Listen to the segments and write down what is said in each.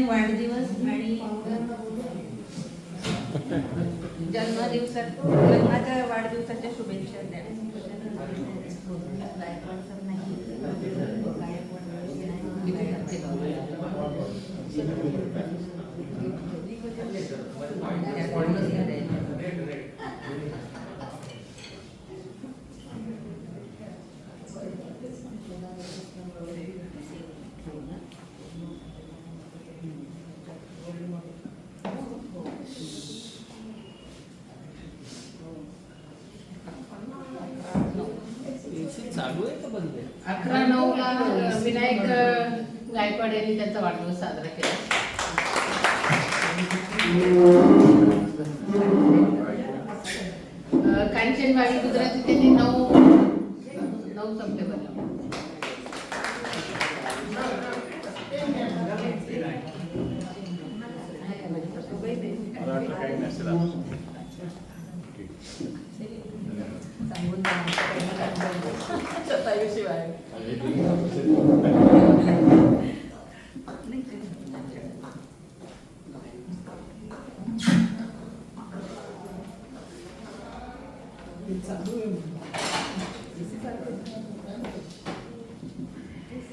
वाढदिवस आणि लग्नाच्या वाढदिवसाच्या शुभेच्छा द्या. चालू आहे का बंद आहे? 11/9 विनायक गायकवाड यांनी त्यांचा वाढदिवस साजरा केला. कांचनवाडी गुजराती त्यांनी 9 सप्टेंबरला.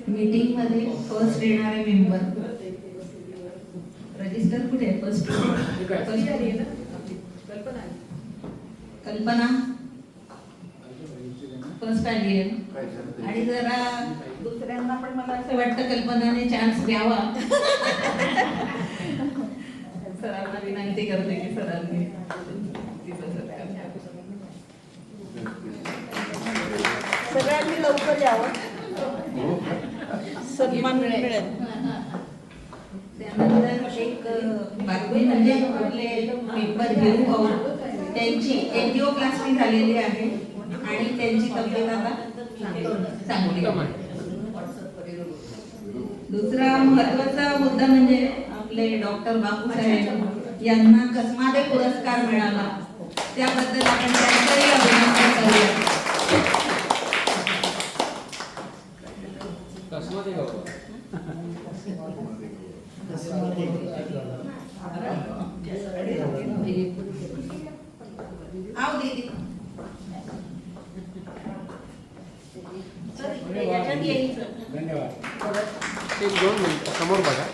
मीटिंग मध्ये फर्स्ट येणारे मेंबर रजिस्टर कुठे आहे? फर्स्ट आली ना कल्पना फर्स्ट आली आहे. आणि जरा दुसऱ्यांना पण मला असं वाटतं कल्पनाने चान्स द्यावा. सरांना विनंती करते की सरांनी सगळ्यांनी लवकर यावं, सन्मान मिळेल. त्यानंतर एक बातमी म्हणजे आपले पेपर घेऊ भाऊ त्यांची एंजिओप्लास्टी झालेली आहे आणि त्यांची तब्येत आता चांगली आहे. दुसरा महत्वाचा मुद्दा म्हणजे आपले डॉक्टर बापूसाहेब यांना कसमादे पुरस्कार मिळाला, त्याबद्दल आपण त्यांचंही अभिनंदन करूया. आओ दीदी एक 2 मिनिट समोर बघा.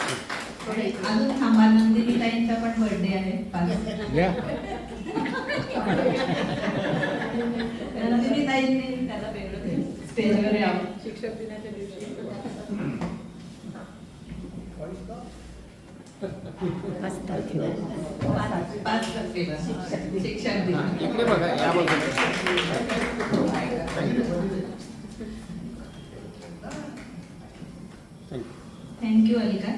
अजून थांबा, नंदिनी ताईंचा पण बर्थडे आहे. नंदिनी ताईंनी त्याला वेगळं स्टेजवर यावं शिक्षक दिनाच्या दिवशी. 5 तारखेला शिक्षक दिन. इकडे बघा या बघा. थँक्यू अलिका.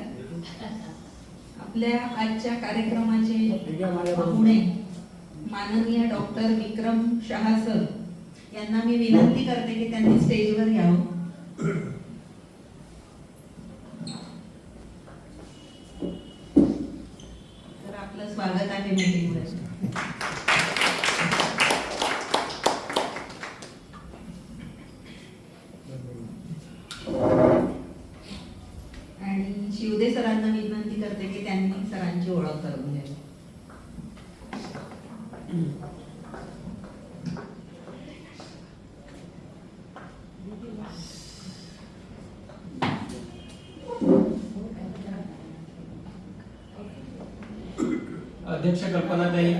आपल्या आजच्या कार्यक्रमाचे पाहुणे माननीय डॉक्टर विक्रम शहा सर यांना मी विनंती करते की त्यांनी स्टेजवर यावं. तर आपलं स्वागत आहे मीटिंगवर. आणि शिवदे सरांना विनंती करते की त्यांनी सरांची ओळख करून द्यावी. अध्यक्ष कल्पनाताई,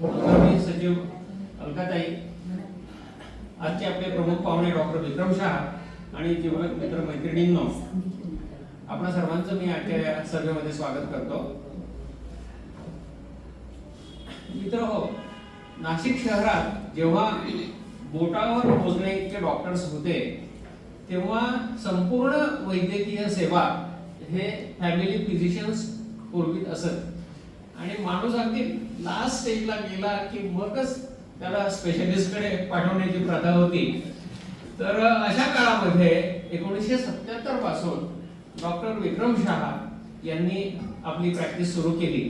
उपक्रमी सचिव अलकाताई, आजचे आपले प्रमुख पाहुणे डॉक्टर विक्रम शहा आणि जीवलग मित्र मैत्रिणींनो, आपणा सर्वांचं मी आजच्या या सभेमध्ये स्वागत करतो. मित्रहो, नाशिक शहरात जेव्हा बोटावर मोजणे इतके डॉक्टर्स होते तेव्हा संपूर्ण वैद्यकीय सेवा हे फॅमिली फिजिशियन्स पुरवीत असत आणि माणूस अगदी लास्ट स्टेजला गेला की मगच त्याला स्पेशलिस्टकडे पाठवण्याची प्रथा होती. तर अशा काळामध्ये 1977 पासून डॉक्टर विक्रम शहा यांनी आपली प्रॅक्टिस सुरू केली.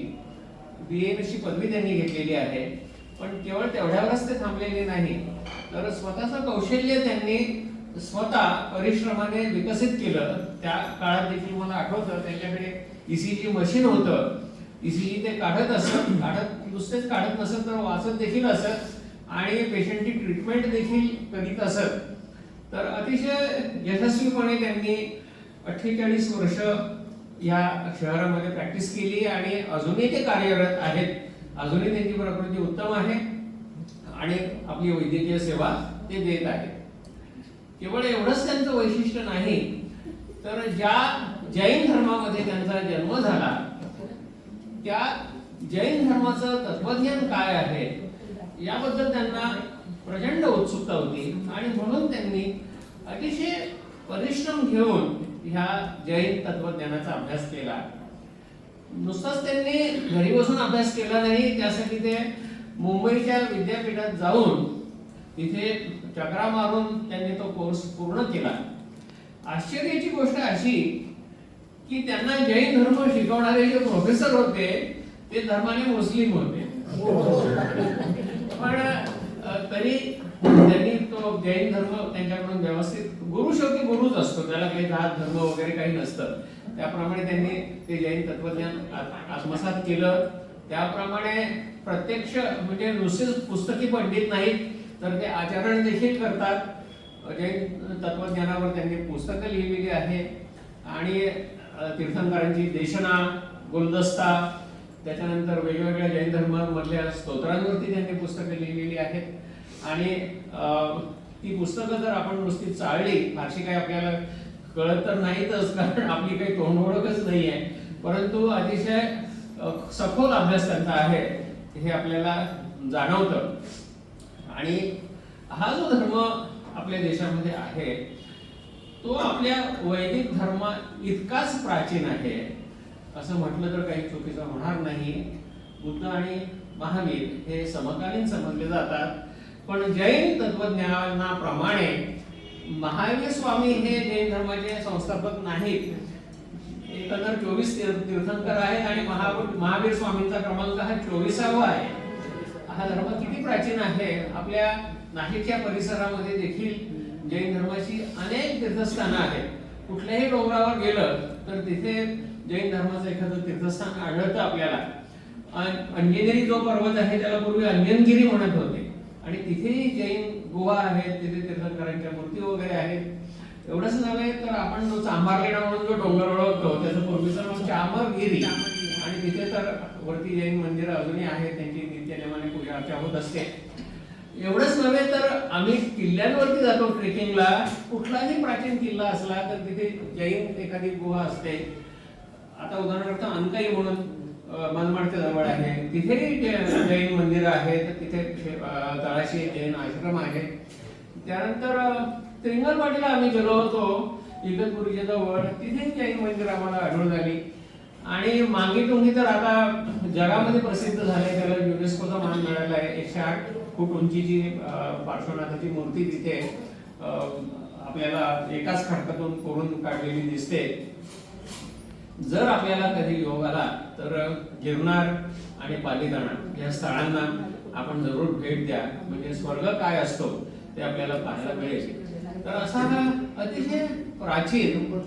BA ची पदवी त्यांनी घेतलेली आहे, पण केवळ तेवढ्यावरच ते थांबलेले नाही, तर स्वतःचं कौशल्य त्यांनी स्वतः परिश्रमाने विकसित केलं. त्या काळात देखील मला आठवतं त्यांच्याकडे ECG मशीन होतं. ECG ते नुसतेच काढत नसत तर वाचत देखील असत आणि पेशंटची ट्रीटमेंट देखील करीत असत. तर अतिशय यशस्वीपणे त्यांनी 48 वर्ष या शहरामध्ये प्रॅक्टिस केली आणि अजूनही ते कार्यरत आहेत. अजूनही त्यांची प्रकृती उत्तम आहे आणि आपली वैद्यकीय सेवा ते देत आहेत. केवळ एवढंच त्यांचं वैशिष्ट्य नाही, तर ज्या जैन धर्मामध्ये त्यांचा जन्म झाला त्या जैन धर्माचं तत्वज्ञान काय आहे याबद्दल त्यांना प्रचंड उत्सुकता होती आणि म्हणून त्यांनी अतिशय परिश्रम घेऊन ह्या जैन तत्वज्ञानाचा अभ्यास केला. नुसताच त्यांनी घरी बसून अभ्यास केला नाही, त्यासाठी ते मुंबईच्या विद्यापीठात जाऊन तिथे चक्रा मारून त्यांनी तो कोर्स पूर्ण केला. आश्चर्याची गोष्ट अशी की त्यांना जैन धर्म शिकवणारे जे प्रोफेसर होते ते धर्माने मुस्लिम होते, पण तरी त्यांनी तो जैन धर्म त्यांच्याकडून व्यवस्थित गुरु शेवटी गुरुच असतो, त्याला काही जात धर्म वगैरे काही नसतं. त्याप्रमाणे त्यांनी ते जैन तत्वज्ञान आत्मसात केलं. त्याप्रमाणे प्रत्यक्ष म्हणजे नुसतेच पुस्तकी पंडित नाहीत तर ते आचरण देखील करतात. जैन तत्वज्ञानावर त्यांनी पुस्तकं लिहिलेली आहे आणि तीर्थंकरांची देशना, गुलदस्ता, त्याच्यानंतर वेगवेगळ्या जैन धर्मामधल्या स्तोत्रांवरती त्यांनी पुस्तकं लिहिलेली आहेत. आणि ती पुस्तकं जर आपण नुसती चाळली, फारशी काही आपल्याला कळत तर नाहीतच, कारण आपली काही तोंडओळखच नाही आहे, परंतु अतिशय सखोल अभ्यास त्यांचा आहे हे आपल्याला जाणवतं. आणि हा जो धर्म आपल्या देशामध्ये आहे तो आपल्या वैदिक धर्मा इतकाच प्राचीन आहे असं म्हटलं तर काही चुकीचं होणार नाही. बुद्ध आणि महावीर हे समकालीन समजले जातात, पण जैन तत्वज्ञानाप्रमाणे महावीर स्वामी हे जैन धर्माचे संस्थापक नाहीत. एकंदर 24 तीर्थंकर आहेत आणि महावीर स्वामींचा क्रमांक हा 24वा आहे. हा धर्म किती प्राचीन आहे. आपल्या नाशिकच्या परिसरामध्ये देखील जैन धर्माची अनेक तीर्थस्थानं आहेत. कुठल्याही डोंगरावर गेलं तर तिथे जैन धर्माचं एखादं तीर्थस्थान आढळतं आपल्याला. अंजनेरी जो पर्वत आहे त्याला पूर्वी अंजनगिरी म्हणत होते आणि तिथेही जैन गुहा आहेत, तिथे तीर्थंकरांच्या मूर्ती वगैरे आहेत. एवढंच नव्हे तर आपण जो चांभारलेणा म्हणून जो डोंगर ओळखतो त्याचं पूर्वीचं नाव चामरगिरी आणि तिथे तर वरती जैन मंदिरं अजूनही आहेत, त्यांची नित्यनेमाने पूजा अर्चा होत असते. एवढंच नव्हे तर आम्ही किल्ल्यांवरती जातो ट्रेकिंगला. कुठलाही प्राचीन किल्ला असला तर तिथे जैन एखादी गुहा असते. आता उदाहरणार्थ अंकाई म्हणून मनमाडच्या जवळ आहे, तिथेही जैन मंदिर आहेत, तिथे तळाशी जैन आश्रम आहे. त्यानंतर त्रिंगलवाडीला आम्ही गेलो होतो इगतपुरीच्या जवळ, तिथे जैन मंदिर आम्हाला आढळून आली. आणि मांगीटुंगी तर आता जगामध्ये प्रसिद्ध झाले, त्याला युनेस्कोचा मान मिळाला आहे. 108 फूट उंचीची पार्श्वनाथाची मूर्ती तिथे आपल्याला एकाच खडकातून कोरून काढलेली दिसते. जर आपल्याला कधी योग आला तर गिरनार आणि पालीताणा या स्थळांना आपण जरूर भेट द्या, म्हणजे स्वर्ग काय असतो ते आपल्याला पाहायला मिळेल. तर असा हा अतिशय प्राचीन,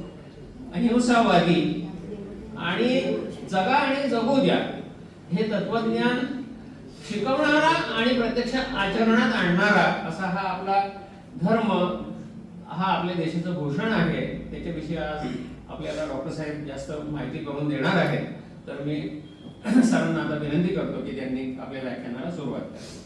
अहिंसावादी आणि जगा आणि जगू द्या हे तत्वज्ञान शिकवणारा आणि प्रत्यक्ष आचरणात आणणारा असा हा आपला धर्म, हा आपल्या देशाचं भूषण आहे. त्याच्याविषयी आज आपल्याला डॉक्टर साहेब जास्त माहिती करून देणार आहेत. तर मी सरांना आता विनंती करतो की त्यांनी आपल्या व्याख्यानाला सुरुवात करावी.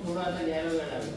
थोडा आता घ्यायला वेळ लागेल.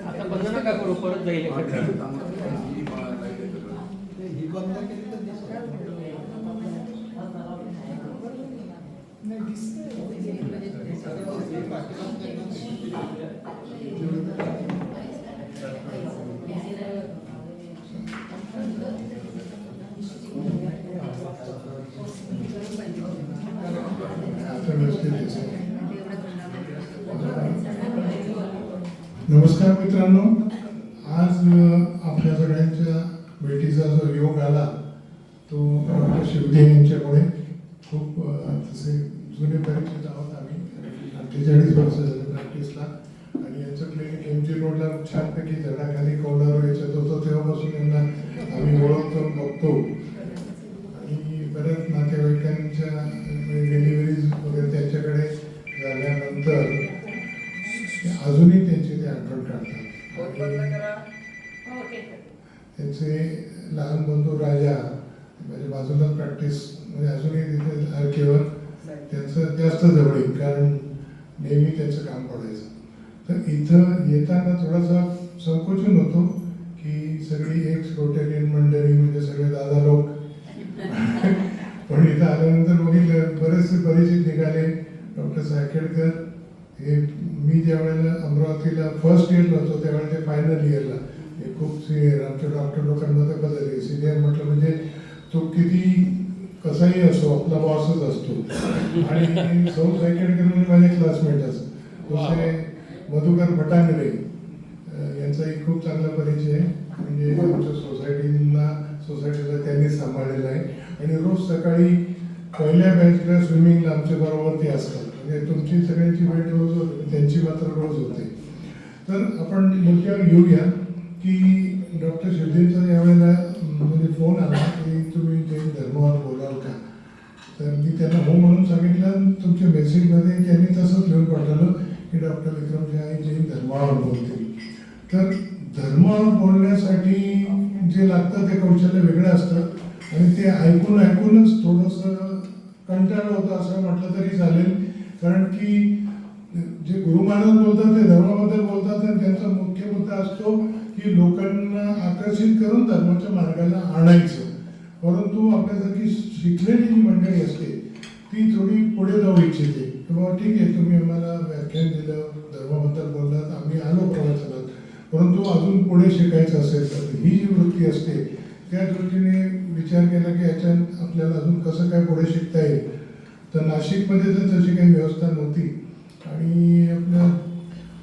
आता बंद नका करू, परत जाईल नमस्कार मित्रांनो, आज आपल्या सगळ्यांच्या भेटीचा जो योग आला तो डॉक्टर शिवदे यांच्यामुळे. खूप तसे जुने परिचित आहोत आम्ही, 48 वर्ष झाले प्रॅक्टिसला, आणि यांचं क्लिनिक MG रोडला छानपैकी झाडाखाली कौलारू याच्यात होतं, तेव्हापासून यांना आम्ही ओळखतो बघतो. आणि बऱ्याच नातेवाईकांच्या डिलिव्हरीज वगैरे त्यांच्याकडे झाल्यानंतर अजूनही त्यांची ते आठवण काढतात. त्यांचे लहान बंधू राजा म्हणजे बाजूला प्रॅक्टिस म्हणजे अजूनही तिथे आरकेवर त्यांचं जास्त जवळीक, कारण नेहमी त्यांचं काम पडायचं. तर इथं येताना थोडासा संकोचन होतो की सगळी एक रोटेरियन मंडळी म्हणजे सगळे दादा लोक पण इथं आल्यानंतर बघितलं बरेचसे परिचित निघाले. डॉक्टर सायखेडकर हे मी ज्या वेळेला अमरावतीला फर्स्ट इयरला होतो त्यावेळेला ते फायनल इयरला हे खूप सिनियर आमच्या डॉक्टर लोकांमध्ये बदलले. सिनियर म्हटलं म्हणजे तो किती कसाही असो आपला बॉसच असतो. आणि सौ सायखेडकर म्हणजे माझे क्लासमेट असत. दुसरे मधुकर भटांगरे यांचाही खूप चांगला परिचय आहे, म्हणजे आमच्या सोसायटीला त्यांनी सांभाळलेला आहे. आणि रोज सकाळी पहिल्या बॅचला स्विमिंगला आमच्या बरोबर ते असतात. म्हणजे तुमची सगळ्यांची भेट रोज होते, त्यांची मात्र रोज होते. तर आपण मुद्द्यावर येऊया की डॉक्टर शिवदेंचा यावेळेला म्हणजे फोन आला की तुम्ही जैन धर्मावर बोलाल का. तर मी त्यांना हो म्हणून सांगितलं. तुमच्या मेसेजमध्ये त्यांनी तसंच लिहून पाठवलं की डॉक्टर विक्रम शाही जैन धर्मावर बोलतील. तर धर्मावर बोलण्यासाठी जे लागतं ते कौशल्य वेगळं असतं, आणि ते ऐकूनच थोडंसं कंटाळलं होतं असं म्हटलं तरी चालेल. कारण की जे गुरु महाराज बोलतात ते धर्माबद्दल बोलतात, आणि त्यांचा मुख्य मुद्दा असतो की लोकांना आकर्षित करून धर्माच्या मार्गाला आणायचं. परंतु आपल्यासारखी शिकलेली जी मंडळी असते ती थोडी पुढे जाऊ इच्छिते किंवा ठीक आहे तुम्ही आम्हाला व्याख्यान दिलं, धर्माबद्दल बोललात, आम्ही आलो प्रवचनात, परंतु अजून पुढे शिकायचं असेल तर ही जी वृत्ती असते त्या दृष्टीने विचार केला की याच्यात आपल्याला अजून कसं काय पुढे शिकता येईल. तर नाशिकमध्ये तर तशी काही व्यवस्था नव्हती, आणि आपल्या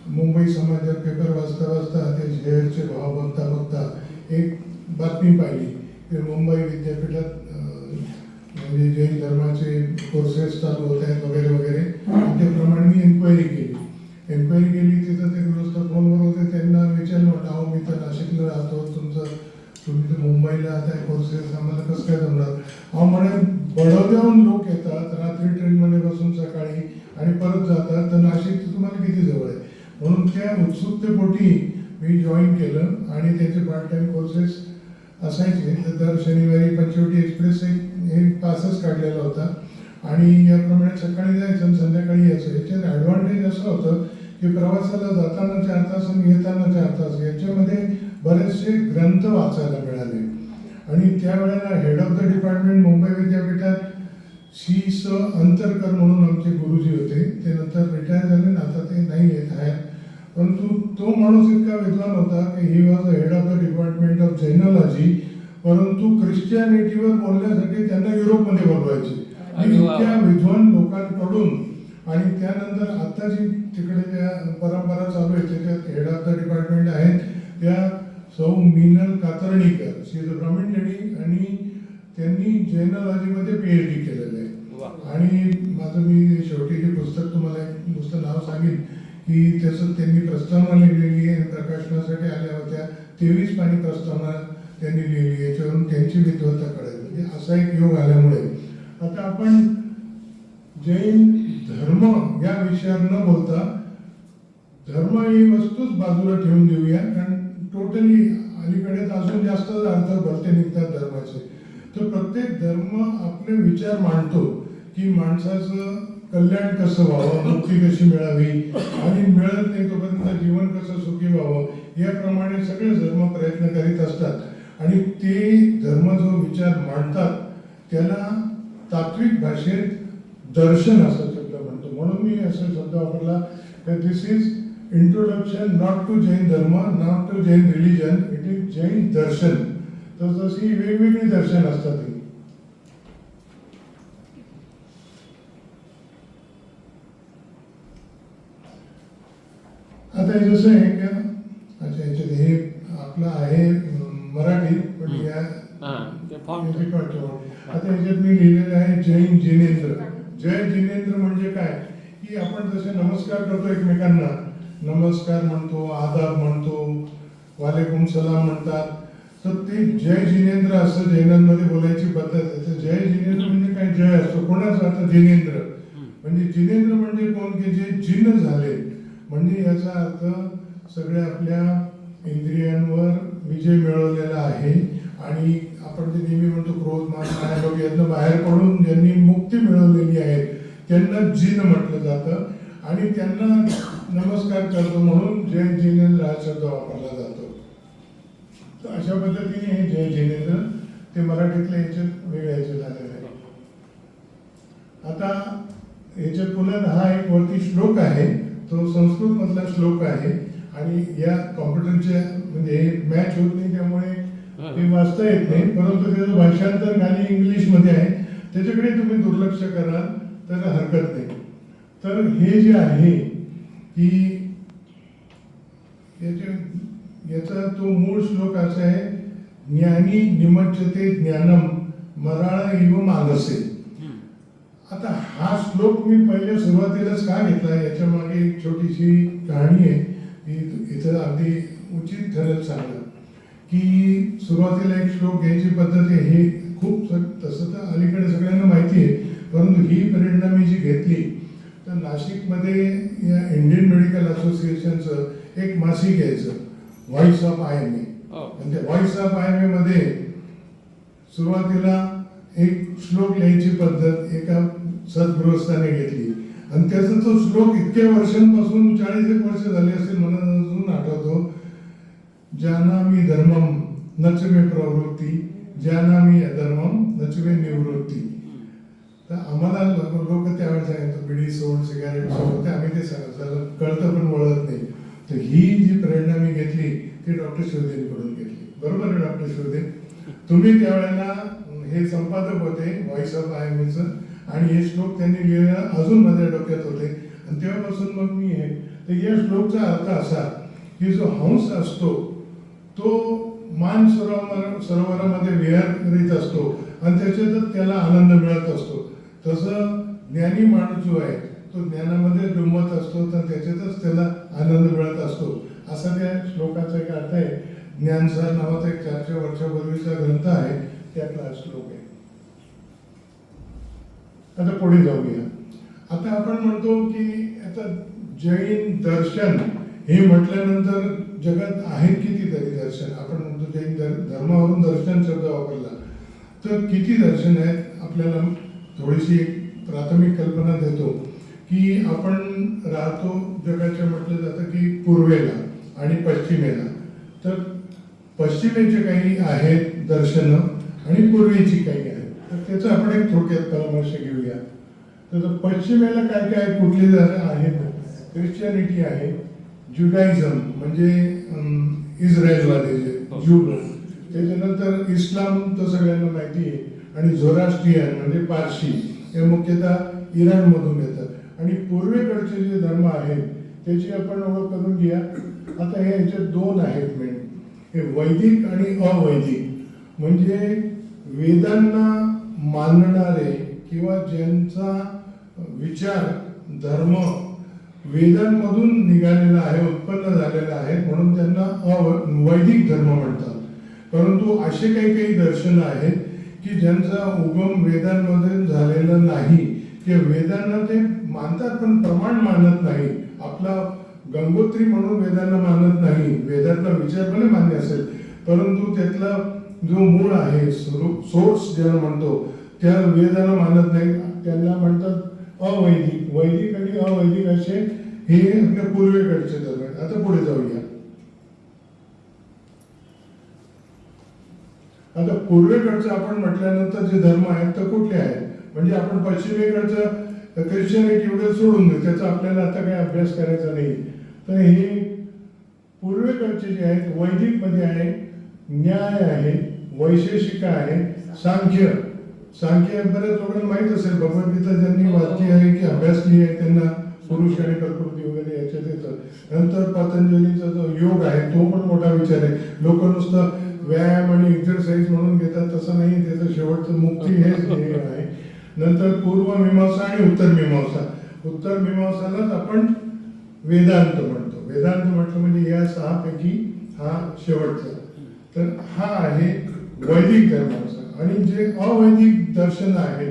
मुंबई समाचार पेपर वाचता ते शेअरचे भाव बघता एक बातमी पाहिली की मुंबई विद्यापीठात म्हणजे जैन धर्माचे कोर्सेस चालू होत आहेत वगैरे वगैरे, त्याप्रमाणे मी एन्क्वायरी केली. तिथं ते गृहस्थ फोनवर होते, त्यांना विचारलं म्हटलं अहो मी तर नाशिकला राहतो, तुम्ही तर मुंबईला आता कोर्सेस आम्हाला कसं काय जमणार? अहो म्हणे बडोद्याहून लोक येतात रात्री ट्रेनमध्ये बसून सकाळी आणि परत जातात, तर नाशिक तर तुम्हाला किती जवळ आहे. म्हणून त्या उत्सुकतेपोटी मी जॉईन केलं आणि त्याचे पार्ट टाइम कोर्सेस असायचे. तर दर शनिवारी पंचवटी एक्सप्रेस हे पासच काढलेला होता आणि याप्रमाणे सकाळी जायचं आणि संध्याकाळी यायचं. याच्यात ॲडव्हान्टेज असं होतं की प्रवासाला जाताना 4 तास आणि येताना 4 तास, याच्यामध्ये बरेचसे ग्रंथ वाचायला मिळाले. आणि त्यावेळेला head of the department Mumbai विद्यापीठात सी.स. अंतरकर म्हणून आमचे गुरुजी होते. ते नंतर रिटायर झाले ना, आता ते नाही येत आहेत. परंतु तो माणूस इतका विद्वान होता की ही was head of the department of genealogy, परंतु ख्रिश्चियानिटीवर बोलण्यासाठी त्यांना युरोपमध्ये बोलवायचे. इतक्या विद्वान लोकांकडून. आणि त्यानंतर आता जी तिकडे ज्या परंपरा चालू आहे त्याच्यात हेड ऑफ द डिपार्टमेंट आहेत त्या सौ मीनल कातर्णीकर, शी इज अ ब्राह्मण लेडी आणि त्यांनी जेनॉलॉजीमध्ये PhD केलेलं आहे. आणि माझं मी शेवटी हे पुस्तक तुम्हाला नुसतं नाव सांगेन की त्याचं त्यांनी प्रस्तावना लिहिलेली आहे. प्रकाशनासाठी आल्या होत्या 23 पानी प्रस्तावना त्यांनी लिहिली. याच्यावरून त्यांची विद्वत्ता कळेल. म्हणजे असा एक योग आल्यामुळे आता आपण जैन धर्म या विषयावर न बोलता धर्म ही वस्तूच बाजूला ठेवून देऊया, कारण टोटली अलीकडे अजून जास्त अर्थ भलते निघतात धर्माचे. तर प्रत्येक धर्म आपले विचार मांडतो की माणसाचं कल्याण कसं व्हावं, मुक्ती कशी मिळावी आणि मिळत नाही तोपर्यंत जीवन कसं सुखी व्हावं, याप्रमाणे सगळे धर्म प्रयत्न करीत असतात. आणि ते धर्म जो विचार मांडतात त्याला तात्विक भाषेत दर्शन असा शब्द म्हणतो. म्हणून मी असा शब्द वापरला की this is introduction not to Jain dharma, not to Jain religion, it is Jain darshan. तर तशी वेगवेगळी दर्शन असतात. आता हे जसं आहे का, अच्छा याच्यात हे आपलं आहे मराठी, पण या आता याच्यात मी लिहिलेलं आहे जैन जिनेंद्र. जय जिनेंद्र म्हणजे काय की आपण जसे नमस्कार करतो एकमेकांना, नमस्कार म्हणतो, आदाब म्हणतो, वालेकुम सलाम म्हणतात, तर ते जय जिनेंद्र असं जैनांमध्ये बोलायची पद्धत आहे. तर जय जिनेंद्र म्हणजे काय, जय असतो कोणाचा अर्थ जिनेंद्र, म्हणजे जिनेंद्र म्हणजे कोण की जे जिन झाले, म्हणजे याचा अर्थ सगळ्या आपल्या इंद्रियांवर विजय मिळवलेला आहे. आणि आपण जे नेहमी म्हणतो क्रोध मान माया लोभ यातनं बाहेर पडून ज्यांनी मुक्ती मिळवलेली आहे त्यांना जिन म्हटलं जातं आणि त्यांना नमस्कार करतो म्हणून जय जिनेंद्र हा शब्द वापरला जातो. तर अशा पद्धतीने हे जय जिनेंद्र ते मराठीतल्या याच्यात वेगळ्या याच्यात आलेलं आहे. आता याच्यात पुन्हा हा एक वरती श्लोक आहे, तो संस्कृत मधला श्लोक आहे आणि या कॉम्प्युटरच्या म्हणजे हे मॅच होत नाही त्यामुळे ते वाचता येत नाही, परंतु त्याचं भाषांतर खाली इंग्लिशमध्ये आहे, त्याच्याकडे तुम्ही दुर्लक्ष कराल तर हरकत नाही. तर हे जे आहे की याचा तो मूळ श्लोक असा आहे, ज्ञानी निमज्जते ज्ञानम मराळ इव मानसे. आता हा श्लोक मी पहिल्या सुरुवातीलाच का घेतला याच्या मागे एक छोटीशी कहाणी आहे, इथं अगदी उचित ठरेल सांगणं की सुरुवातीला एक श्लोक घ्यायची पद्धत आहे. हे खूप तसं तर अलीकडे सगळ्यांना माहिती आहे, परंतु ही प्रेरणा मी जी घेतली तर नाशिकमध्ये या इंडियन मेडिकल असोसिएशनचं एक मासिक यायचं व्हॉइस ऑफ IMA. आणि त्या व्हॉइस ऑफ IMA मध्ये सुरुवातीला एक श्लोक लिहायची पद्धत एका सद्गृहस्थाने घेतली आणि त्याचा तो श्लोक इतक्या वर्षांपासून 40 वर्ष झाले असेल मला अजून आठवतो, जानामि धर्मम नचमे प्रवृत्ती, जानामि अधर्मम नचमे निवृत्ती. तर आम्हाला लोक त्यावेळेस सांगितलं बिडी सोड, सिगारेट सोड, ते आम्ही ते सांगितलं कळतं पण वळत नाही. तर ही जी प्रेरणा मी घेतली ती डॉक्टर शिवदेकडून घेतली. बरोबर आहे डॉक्टर शिवदे, तुम्ही त्यावेळेला हे संपादक होते व्हॉइस ऑफ IMAचं आणि हे श्लोक त्यांनी लिहिलेला अजून माझ्या डोक्यात होते आणि तेव्हापासून मग मी हे. तर या श्लोकचा अर्थ असा की जो हंस असतो तो मान सरोवरामध्ये विहार करीत असतो आणि त्याच्यातच त्याला आनंद मिळत असतो. तसं ज्ञानी माणूस जो आहे तो ज्ञानामध्ये डुंबत असतो तर त्याच्यातच त्याला आनंद मिळत असतो, असा त्या श्लोकाचा एक अर्थ आहे. ज्ञानसार नावाचा एक 400 वर्षापूर्वीचा ग्रंथ आहे, त्यातला हा श्लोक आहे. आता पुढे जाऊया. आता आपण म्हणतो की आता जैन दर्शन हे म्हटल्यानंतर जगात आहेत कितीतरी दर्शन. आपण म्हणतो जैन धर्मावरून दर्शन शब्द वापरला तर किती दर्शन आहेत. आपल्याला थोडीशी एक प्राथमिक कल्पना देतो की आपण राहतो जगाच्या म्हटलं जातं की पूर्वेला आणि पश्चिमेला. तर पश्चिमेचे काही आहेत दर्शनं आणि पूर्वेची काही आहेत. तर त्याचं आपण एक थोडक्यात परामर्श घेऊया. तर पश्चिमेला काय काय कुठली धर्म आहेत. ख्रिश्चनिटी आहे, ज्युडाइझम म्हणजे इस्रायलवाले जे ज्यू लोक, त्याच्यानंतर इस्लाम तर सगळ्यांना माहिती आहे, आणि झोरास्ट्रियन म्हणजे पारशी हे मुख्यतः इराणमधून येतात. आणि पूर्वेकडचे जे धर्म आहेत त्याची आपण ओळख करून घ्या. आता हे याच्यात दोन आहेत मेन, हे वैदिक आणि अवैदिक. म्हणजे वेदांना मानणारे किंवा ज्यांचा विचार धर्म वेदांमधून निघालेला आहे, उत्पन्न झालेला आहे, म्हणून त्यांना वैदिक धर्म म्हणतात. परंतु असे काही काही दर्शनं आहेत की ज्यांचा उगम वेदांमध्ये झालेला नाही, किंवा वेदांना ते मानतात पण प्रमाण मानत नाही. आपला गंगोत्री म्हणून वेदांना मानत नाही, वेदांतला विचार भले मान्य असेल परंतु त्यातला जो मूळ आहे, सोर्स ज्याला म्हणतो, त्या वेदाला मानत नाही, त्यांना म्हणतात अवैदिक. वैदिक आणि अवैदिक असे हे आपल्या पूर्वेकडचे धर्म आहेत. आता पुढे जाऊया. आता पूर्वेकडचं आपण म्हटल्यानंतर जे धर्म आहेत तर कुठले आहेत. म्हणजे आपण पश्चिमेकडचं ख्रिश्चनिटी वगैरे सोडून देऊ, त्याचा आपल्याला आता काही अभ्यास करायचा नाही. तर हे पूर्वेकडचे जे आहेत वैदिक मध्ये आहे, न्याय आहे, वैशेषिका आहे, सांख्य. सांख्य बऱ्याच लोकांना माहित असेल, भगवद्गीता ज्यांनी वाचली आहे की अभ्यासली आहे त्यांना पुरुष आणि प्रकृती वगैरे याच्यात येतं. नंतर पतंजलीचा जो योग आहे तो पण मोठा विचार आहे. लोक नुसतं व्यायाम आणि एक्सरसाइज म्हणून घेतात, तसं नाही. त्याचं शेवटचं मुक्ती हेच ध्येय आहे. नंतर पूर्व मीमांसा आणि उत्तर मीमांसा. उत्तर मीमांसालाच आपण वेदांत म्हणतो. वेदांत म्हटलं म्हणजे या 6 पैकी हा शेवटचा. तर हा आहे वैदिक धर्माचा. आणि जे अवैदिक दर्शन आहे,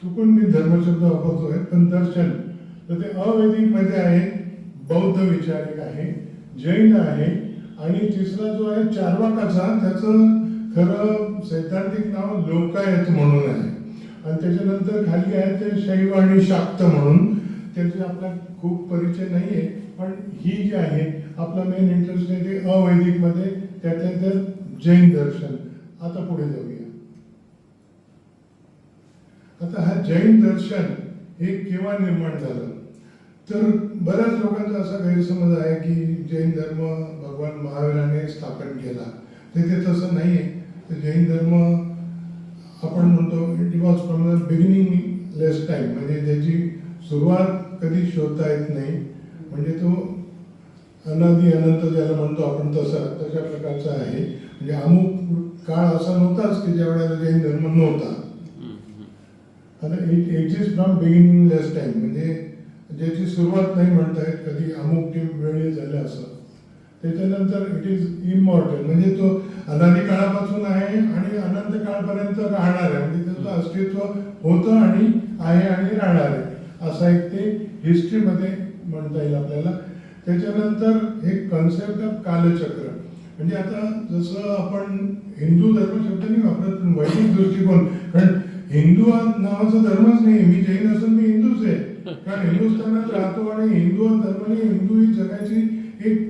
चुकून मी धर्मशब्द वापरतोय पण दर्शन, तर ते अवैदिक मध्ये आहे बौद्ध विचार एक आहे, जैन आहे, आणि तिसरा जो आहे चार्वाकाचा, त्याचं खरं सैद्धांतिक नाव लोकायत म्हणून आहे. आणि त्याच्यानंतर खाली आहे ते शैव आणि शाक्त म्हणून. त्याचे आपला खूप परिचय नाहीये, पण ही जी आहे आपला मेन इंटरेस्ट आहे ते अवैदिक मध्ये, त्यातल्या त्यात जैन दर्शन. आता पुढे जाऊया. आता हा जैन दर्शन हे केव्हा निर्माण झालं. तर बऱ्याच लोकांचा असा गैरसमज आहे की जैन धर्म भगवान महावीराने स्थापन केला. ते तसं नाही आहे. तर जैन धर्म आपण म्हणतो it was from the beginning less time, म्हणजे त्याची सुरुवात कधी शोधता येत नाही. म्हणजे तो अनादि अनंत ज्याला म्हणतो आपण तशा प्रकारचा आहे. म्हणजे अमुक काळ असा नव्हताच की ज्या वेळेला जैन धर्म नव्हता. आता it exist from beginning less time, म्हणजे ज्याची सुरुवात नाही म्हणता येत कधी अमुक वेळी झालं असं. त्याच्यानंतर इट इज इमॉर्टल, म्हणजे तो अनादी काळापासून आहे आणि अनंत काळपर्यंत राहणार आहे. म्हणजे त्याचं अस्तित्व होतं आणि आहे आणि राहणार आहे, असा एक ते हिस्ट्रीमध्ये म्हणता येईल आपल्याला. त्याच्यानंतर एक कन्सेप्ट ऑफ कालचक्र. म्हणजे आता जसं आपण हिंदू धर्म शब्द नाही वापरत, पण वैदिक दृष्टिकोन, कारण हिंदू हा नावाचा धर्मच नाही. मी जैन असून मी हिंदूच आहे, कारण हिंदुस्थानात राहतो आणि हिंदू धर्म नाही. हिंदू ही जगाची एक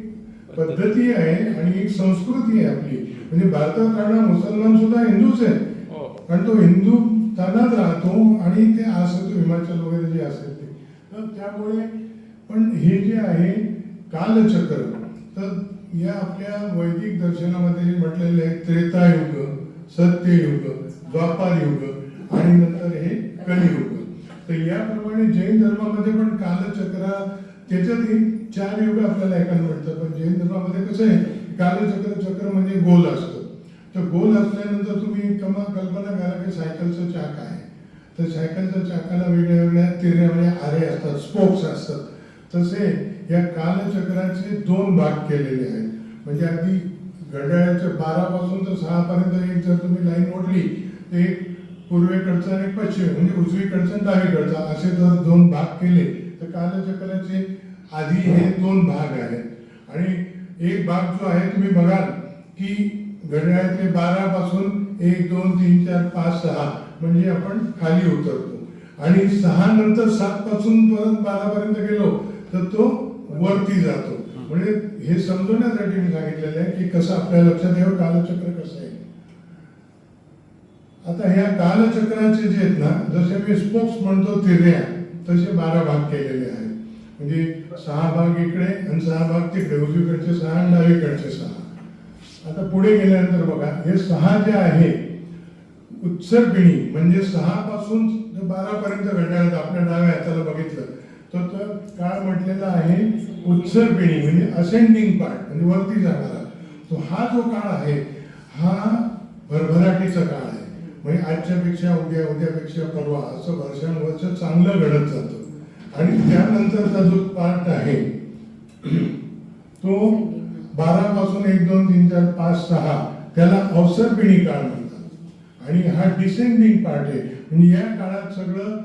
पद्धती आहे आणि एक संस्कृती आहे आपली. म्हणजे भारतात राहणारा मुसलमान सुद्धा हिंदूच आहे, कारण तो हिंदुस्थानात राहतो आणि ते असतो हिमाचल वगैरे जे असेल ते. तर त्यामुळे पण हे जे आहे कालचक्र, तर या आपल्या वैदिक दर्शनामध्ये म्हटलेले आहे त्रेतायुग, सत्ययुग, द्वापार युग आणि नंतर हे कलियुग. तर याप्रमाणे जैन धर्मामध्ये पण कालचक्र, त्याच्यात 4 युग आपल्याला ऐकायला मिळतं. पण जैन धर्मामध्ये कसं आहे, कालचक्र म्हणजे गोल असतं. तर गोल असल्यानंतर तुम्ही कल्पना करा की सायकलचं चाक आहे, तर सायकलच्या चाकाला वेगळ्या वेगळ्या तिऱ्या आरे असतात, स्पोक्स असतात. तसे या कालचक्राचे 2 भाग केलेले आहेत. म्हणजे अगदी घड्याळाच्या 12 पासून तर 6 पर्यंत एक जर तुम्ही लाईन ओढली तर एक पूर्वेकडचा आणि पश्चिम म्हणजे उजवीकडचा आणि डावीकडचा असे जर 2 भाग केले तर कालचक्राचे आधी हे 2 भाग आहेत. आणि एक भाग जो आहे तुम्ही बघाल की घड्याळाचे 12 पासून 1 2 3 4 5 6 म्हणजे आपण खाली उतरतो आणि 6 नंतर 7 पासून परत 12 पर्यंत गेलो तर तो वरती जातो. म्हणजे हे समजवण्यासाठी मी सांगितलेलं आहे की कसं आपल्या लक्षात यावं कालचक्र कसं आहे. आता ह्या कालचक्राचे जे आहेत ना, जसे मी स्पोक्स म्हणतो तिऱ्या, तसे 12 भाग केलेले आहेत. म्हणजे 6 भाग इकडे आणि 6 भाग तिकडे, उजवीकडचे 6 आणि डावीकडचे 6. आता पुढे गेल्यानंतर बघा हे 6 जे आहे उत्सर्पिणी म्हणजे 6 पासून 12 पर्यंत घड्याळात आपल्या डाव्या हाताला बघितलं तर काळ म्हटलेला आहे उत्सर्पिणी म्हणजे असेंडिंग पार्ट म्हणजे वरती जाणारा. तो हा जो काळ आहे हा भरभराटीचा काळ आहे. म्हणजे आजच्यापेक्षा उद्या, उद्यापेक्षा परवा असं वर्षानुवर्ष चांगलं घडत जातं. आणि त्यानंतरचा जो पार्ट आहे तो 12 पासून 1 2 3 4 5 6 त्याला अवसर्पिणी काळ म्हणतात. आणि हा डिसेंडिंग पार्ट आहे. म्हणजे या काळात सगळं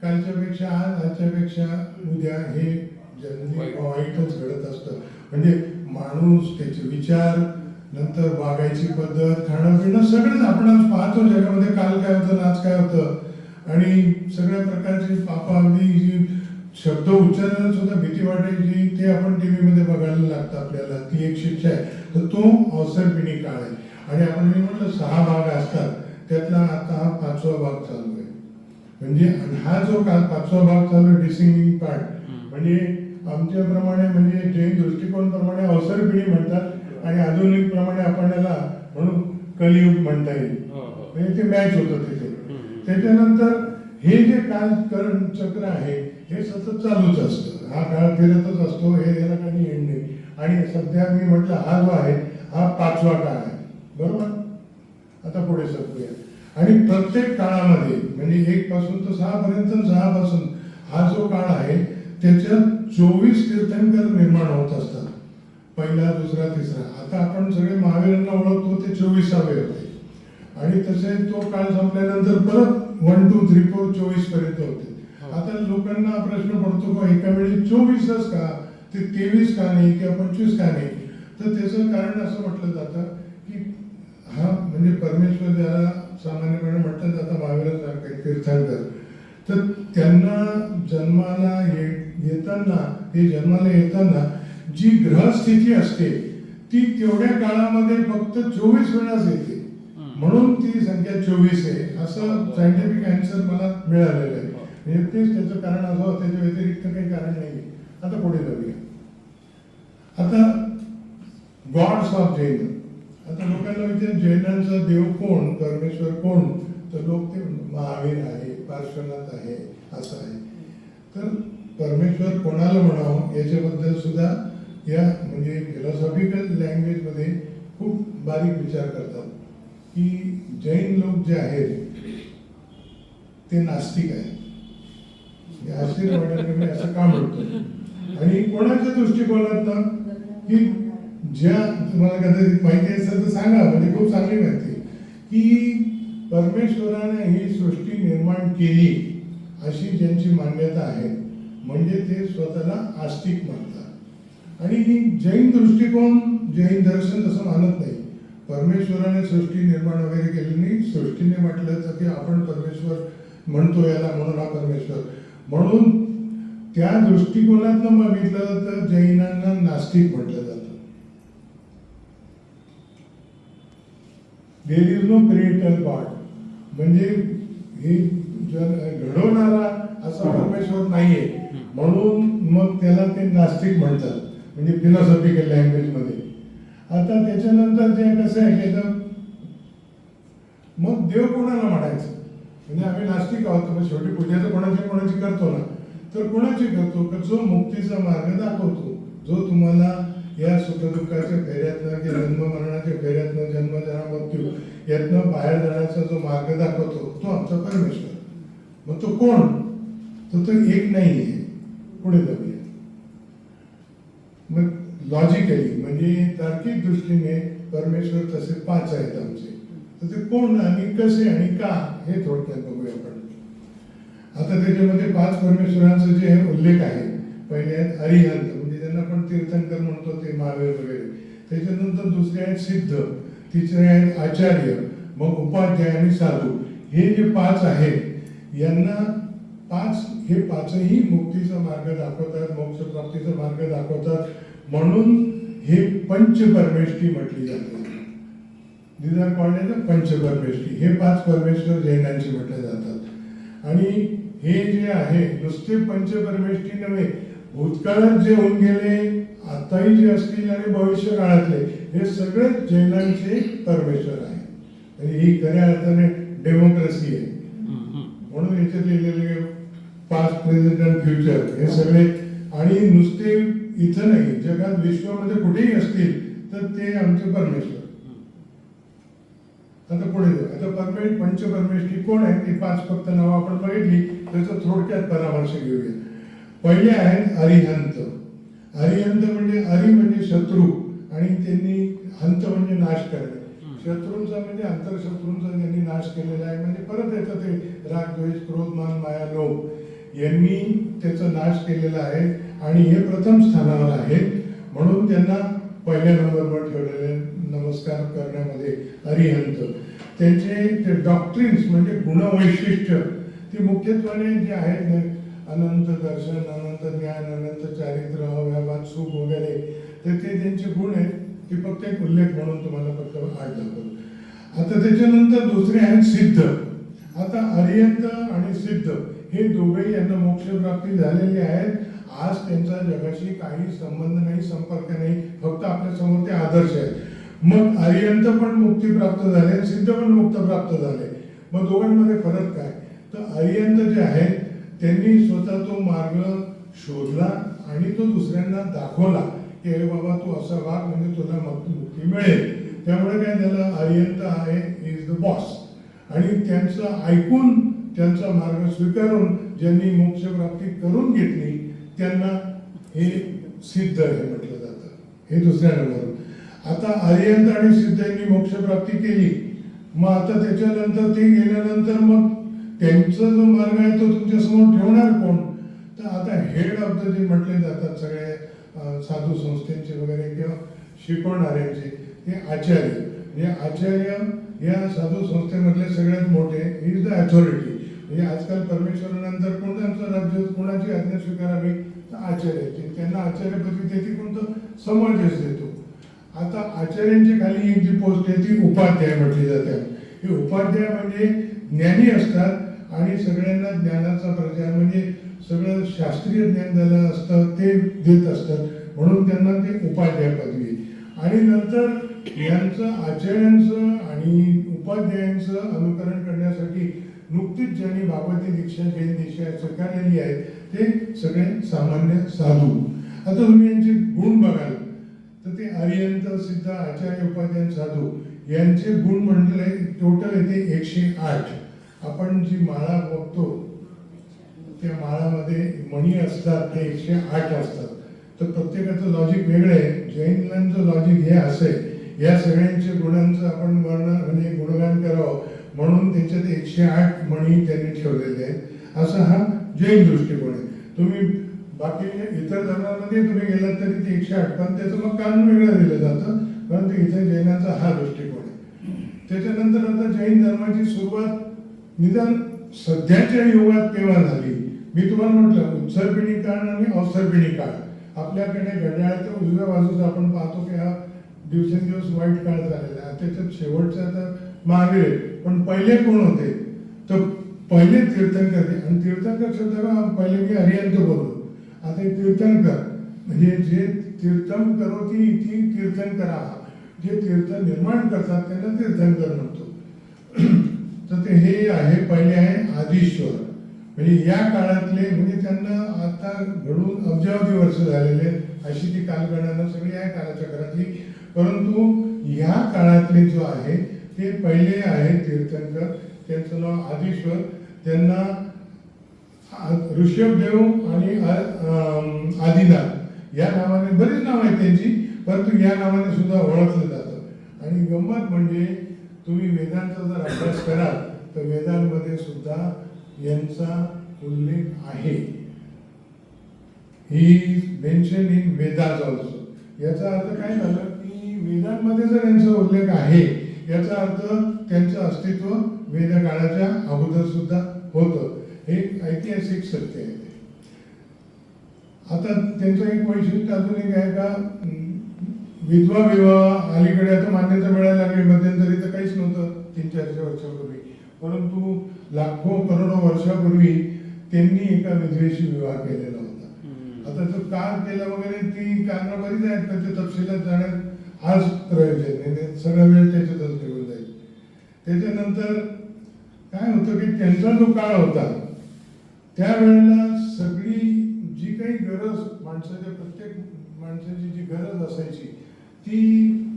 कालच्यापेक्षा आज, आजच्यापेक्षा उद्या हे जनरली वाईटच घडत असतं. म्हणजे माणूस, त्याचे विचार, नंतर वागायची पद्धत, खाणं पिणं सगळंच आपण आज पाहतो जगामध्ये. काल काय होतं, आज काय होतं आणि सगळ्या प्रकारची पापावली जी शब्द उच्चारण्याला सुद्धा भीती वाटायची ते आपण TV मध्ये बघायला लागतं आपल्याला. ती एक शिक्षा आहे. तर तो अवसर्पिणी काळ आहे. आणि आपण मी म्हटलं 6 भाग असतात त्यातला आता हा 5वा भाग चालू आहे. म्हणजे हा जो काल 5वा भाग चालू आहे डिसेंडिंग पार्ट म्हणजे आमच्याप्रमाणे म्हणजे जैन दृष्टिकोनप्रमाणे अवसर्पिणी म्हणतात आणि आधुनिक प्रमाणे आपण याला म्हणून कलियुग म्हणता येईल. म्हणजे ते मॅच होतं तिथे. त्याच्यानंतर हे जे कालकरण चक्र आहे हे सतत चालूच असतं. हा काळ फिरतच असतो. हे याला काही एंड नाही. आणि सध्या मी म्हटलं हा जो आहे हा 5वा काळ आहे. बरोबर. आता पुढे सरकूया. आणि प्रत्येक काळामध्ये म्हणजे 1 पासून तर 6 पर्यंत, 6 पासून हा जो काळ आहे त्याच्यात 24 तीर्थंकर निर्माण होत असतात. पहिला, दुसरा, तिसरा. आता आपण सगळे महावीरांना ओळखतो ते 24वे होते. आणि तसे तो काळ संपल्यानंतर परत 1 2 3 4 24 पर्यंत होते. आता लोकांना प्रश्न पडतो का एका वेळी 24च का, ते 23 का नाही किंवा 25 का नाही. तर त्याचं कारण असं म्हटलं जातं की हा म्हणजे परमेश्वर ज्याला सामान्यपणे म्हटलं जातं महावीरांसारखे तीर्थंकर, तर त्यांना जन्माला येताना जी ग्रहस्थिती असते ती तेवढ्या काळामध्ये फक्त 24 वेळाच येते. म्हणून ती संख्या 24 आहे असं सायंटिफिक आन्सर मला मिळालेलं आहे. म्हणजे तेच त्याचं कारण असावं, त्याच्या व्यतिरिक्त काही कारण नाही. आता पुढे जाऊया. आता गॉड्स ऑफ जैन. आता लोकांना विचार जैनांचा देव कोण, परमेश्वर कोण, तर लोक ते महावीर आहे, पार्श्वनाथ आहे, असं आहे. तर परमेश्वर कोणाला म्हणावं याच्याबद्दल सुद्धा या म्हणजे फिलॉसॉफिकल लँग्वेजमध्ये खूप बारीक विचार करतात की जैन लोक जे आहेत ते नास्तिक आहेत. आश्चर्य मी असं का म्हणतो. आणि कोणाच्या दृष्टिकोनात की ज्या तुम्हाला कदाचित माहिती असेल तर सांगा, म्हणजे खूप चांगली माहिती की परमेश्वराने ही सृष्टी निर्माण केली अशी ज्यांची मान्यता आहे म्हणजे ते स्वतःला आस्तिक मानतात. आणि जैन दृष्टिकोन, जैन दर्शन तसं मानत नाही. परमेश्वराने सृष्टी निर्माण वगैरे केली नाही. सृष्टीने म्हटलं तर की आपण परमेश्वर म्हणतो याला, म्हणून हा परमेश्वर. म्हणून त्या दृष्टिकोनातनं बघितलं तर जैनांना नास्तिक म्हटलं जातं. There is no creator god. म्हणजे हे घडवणारा असा परमेश्वर नाहीये. म्हणून मग त्याला ते नास्तिक म्हणतात म्हणजे फिलॉसॉफिकल लँग्वेजमध्ये. आता त्याच्यानंतर ते कसं आहे की मग देव कोणाला म्हणायचं. म्हणजे आम्ही नास्तिक आहोत, मग शेवटी पूजा तर कोणाची करतो ना. तर कोणाची करतो, तर जो मुक्तीचा मार्ग दाखवतो, जो तुम्हाला या सुखदुःखाच्या फेऱ्यातनं की जन्म मरणाच्या फेऱ्यातनं जन्म जरा मृत्यू यातनं बाहेर जाण्याचा जो मार्ग दाखवतो तो आमचा परमेश्वर. मग तो कोण? तो एक नाही आहे. पुढे जाऊया. मग लॉजिकली म्हणजे तार्किक दृष्टीने परमेश्वर तसे 5 आहेत आमचे. तर ते कोण आणि कसे आणि का हे थोडक्यात बघूया आपण. आता त्याच्यामध्ये 5 परमेश्वरांचे जे उल्लेख आहे, पहिले आहेत अरिहंत म्हणजे त्यांना आपण तीर्थंकर म्हणतो, ते महावीर वगैरे. त्याच्यानंतर दुसरे आहेत सिद्ध, तिसरे आहेत आचार्य, मग उपाध्याय आणि साधू. हे जे 5 आहेत यांना हे 5ही मुक्तीचा मार्ग दाखवतात, मोक्षप्राप्तीचा मार्ग दाखवतात. म्हणून हे पंचपरमेष्ठी म्हटली जाते. these are called as पंचपरमेष्ठी. हे 5 परमेश्वर जैनांचे म्हटले जातात. आणि हे जे आहे नुसते पंचपरमेष्ठी नव्हे, भूतकाळात जे होऊन गेले, आताही जे असतील आणि भविष्य काळातले, हे सगळे जैनांचे परमेश्वर आहे. आणि ही खऱ्या अर्थाने डेमोक्रेसी आहे. म्हणून याच्यात लिहिलेले पास्ट, प्रेझेंट आणि फ्युचर हे सगळे. आणि नुसते इथं नाही, जगात विश्वामध्ये कुठेही असतील तर ते आमचे परमेश्वर. आता पुढे जाऊ. आता पंचपरमेष्ठी कोण आहे? ती 5 फक्त नावं आपण बघितली, त्याचं थोडक्यात परामर्श घेऊया. पहिले आहेत अरिहंत. अरिहंत म्हणजे अरि म्हणजे शत्रू आणि त्यांनी हंत म्हणजे नाश करणे. शत्रूंचा म्हणजे अंतरशत्रूंचा ज्यांनी नाश केलेला आहे. म्हणजे परत येतं ते राग, द्वेष, क्रोध, मान, माया, लोभ यांनी त्याचा नाश केलेला आहे आणि हे प्रथम स्थानावर आहेत. म्हणून त्यांना पहिल्या नंबरवर ठेवलेले नमस्कार करण्यामध्ये अरिहंत. त्यांचे ते डॉक्ट्रिन्स म्हणजे गुणवैशिष्ट्य ती मुख्यत्वाने जे आहेत, अनंत दर्शन, अनंत ज्ञान, अनंत चारित्र्य, अव्यवहार, सुख वगैरे, तर ते त्यांचे गुण आहेत. ते फक्त एक उल्लेख म्हणून तुम्हाला फक्त आठ दाखवतो. आता त्याच्यानंतर दुसरे आहेत सिद्ध. आता अरिहंत आणि सिद्ध हे दोघेही यांना मोक्षप्राप्ती झालेली आहेत. आज त्यांचा जगाशी काही संबंध नाही, संपर्क नाही, फक्त आपल्या समोर ते आदर्श आहेत. मग अरिहंत पण मुक्ती प्राप्त झाले, सिद्ध पण मुक्त प्राप्त झाले. मग दोघांमध्ये फरक काय? तर अरिहंत जे आहेत त्यांनी स्वतः तो मार्ग शोधला आणि तो दुसऱ्यांना दाखवला की अरे बाबा तू असा वाग म्हणजे तुला मुक्ती मिळेल. त्यामुळे काय झालं, अरिहंत आहे इज द बॉस. आणि त्यांचं ऐकून त्यांचा मार्ग स्वीकारून ज्यांनी मोक्षप्राप्ती करून घेतली त्यांना हे सिद्ध हे म्हटलं जातं. हे दुसऱ्या नंबरवर. आता अरिहंत आणि सिद्ध यांनी मोक्षप्राप्ती केली. मग आता त्याच्यानंतर ते गेल्यानंतर मग त्यांचा जो मार्ग आहे तो तुमच्या समोर ठेवणार कोण? तर आता हेड ऑफ द जे म्हटले जातात सगळे साधू संस्थेचे वगैरे किंवा शिकवणाऱ्यांचे ते आचार्य. म्हणजे आचार्य या साधू संस्थेमधले सगळ्यात मोठे इज द अथॉरिटी. म्हणजे आजकाल परमेश्वरानंतर कोणत्या राज्य कोणाची आज्ञा स्वीकारावी? तर आचार्याची. त्यांना आचार्यपदी देते कोणतं? समाजच देतो. आता आचार्यांच्या खाली एक जी पोस्ट आहे ती उपाध्याय म्हटली जाते. हे उपाध्याय म्हणजे ज्ञानी असतात आणि सगळ्यांना ज्ञानाचा प्रचार म्हणजे सगळं शास्त्रीय ज्ञान ज्याला असतं ते देत असतात. म्हणून त्यांना ते उपाध्याय पदवी. आणि नंतर यांचं आचार्यांचं आणि उपाध्यायांचं अनुकरण करण्यासाठी नुकतीच ज्यांनी बाबती दीक्षा, जैन दीक्षा स्वीकारलेली आहे ते सगळे सामान्य साधू. आता तुम्ही यांचे गुण बघाल तर ते अरिहंत, सिद्ध, आचार्य, उपाध्याय, साधू यांचे गुण म्हटले टोटल येते 108. आपण जी माळा बघतो त्या माळामध्ये मणी असतात ते 108 असतात. तर प्रत्येकाचं लॉजिक वेगळं आहे. जैनांचं लॉजिक हे असं आहे, या सगळ्यांच्या गुणांचं आपण वर्णन म्हणजे गुणगान करावं म्हणून त्याच्यात 108 मणी त्यांनी ठेवलेले आहेत. असा हा जैन दृष्टिकोन आहे. तुम्ही बाकी इतर धर्मामध्ये तुम्ही गेलात तरी ते 108, पण त्याचं मग कान वेगळं दिलं जातं. परंतु इथे जैनाचा हा दृष्टिकोन आहे. त्याच्यानंतर आता जैन धर्माची सुरुवात निदान सध्याच्या युगात केव्हा झाली? मी तुम्हाला म्हटलं उत्सर्पिणी काळ आणि अवसर्पिणी काळ. आपल्याकडे घड्याळाच्या उजव्या बाजूचा आपण पाहतो की हा दिवसेंदिवस वाईट काळ झालेला आहे. त्याच्यात शेवटचा आता महावीर आहे. पण पहिले कोण होते? तर पहिले तीर्थंकर. आणि तीर्थंकर शब्द पहिले मी अरिहंत बोललो. आता तीर्थंकर म्हणजे जे तीर्थम करोती इति तीर्थंकरा, जे तीर्थ निर्माण करतात त्यांना तीर्थंकर म्हणतो. तर ते हे आहे. पहिले आहे आदिश्वर. म्हणजे या काळातले म्हणजे त्यांना आता घडून अब्जावधी वर्ष झालेले अशी ती कालगणना सगळी आहे कालचक्रातली. परंतु ह्या काळातले जो आहे ते पहिले आहेत तीर्थंकर, त्यांचं नाव आदिश्वर, त्यांना ऋषभदेव आणि आदिनाथ या नावाने बरीच नाव आहेत त्यांची, परंतु या नावाने सुद्धा ओळखलं जातं. आणि गंमत म्हणजे तुम्ही वेदांचा जर अभ्यास कराल तर वेदांमध्ये सुद्धा यांचा उल्लेख आहे. ही मेन्शन इन वेदास ऑल्सो. याचा अर्थ काय झालं की वेदांमध्ये जर यांचा उल्लेख आहे याचा अर्थ त्यांचं अस्तित्व वेद काळाच्या अगोदर सुद्धा होतं. हे ऐतिहासिक सत्य आहे. आता त्यांचं एक वैशिष्ट्य अजून एक आहे का, विधवा विवाह अलीकडे आता मान्यता मिळायला लागली, मध्यंतरी तर काहीच नव्हतं 300-400 वर्षापूर्वी, परंतु लाखो करोडो वर्षापूर्वी त्यांनी एका विधवेशी विवाह केलेला होता. आता तो का केला वगैरे ती कारणं बरीच आहेत, पण ते तपशिलात जाण्यात आज प्रयोजन नाही, सगळा वेळ त्याच्यातच निघून जाईल. त्याच्यानंतर काय होतं की त्यांचा जो काळ होता त्यावेळेला सगळी जी काही गरज माणसाच्या, प्रत्येक माणसाची जी गरज असायची ती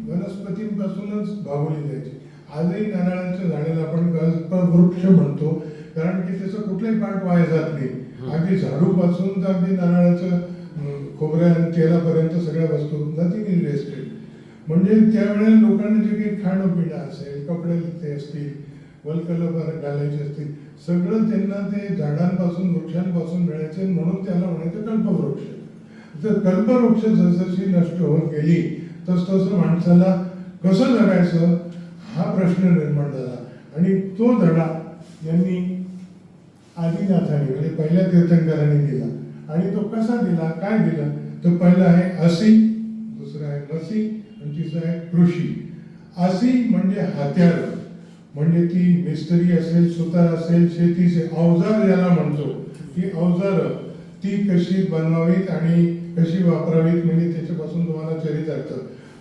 वनस्पतींपासूनच भागवली जायची. आजही नारळाच्या झाडाला आपण कल्पवृक्ष म्हणतो, कारण की त्याचा कुठलाही पार्ट वाया जात नाही. अगदी झाडूपासून तर अगदी नारळाचं खोबऱ्या तेलापर्यंत सगळ्या वस्तू नथिंग इज वेस्टेड. म्हणजे त्यावेळेला लोकांना जे काही खाणं पिणं असेल, कपडे ते असतील, वलकलं घालायचे असतील, सगळं त्यांना ते झाडांपासून वृक्षांपासून मिळायचे, म्हणून त्याला म्हणायचं कल्पवृक्ष. तर कल्पवृक्ष जसजशी नष्ट होत गेली तसतसं माणसाला कसं जगायचं हा प्रश्न निर्माण झाला. आणि तो धडा यांनी आदिनाथांनी म्हणजे पहिल्या तीर्थंकरांनी दिला. आणि तो कसा दिला, काय दिला, तो पहिला आहे असी, दुसरा आहे मसी आणि तिसरा आहे कृषी. असी म्हणजे हत्यार, म्हणजे ती मिस्त्री असेल, सुतार असेल, शेतीचे अवजार ज्याला म्हणतो, ती अवजार ती कशी बनवावीत आणि कशी वापरावीत, म्हणजे त्याच्यापासून तुम्हाला चरितार्थ.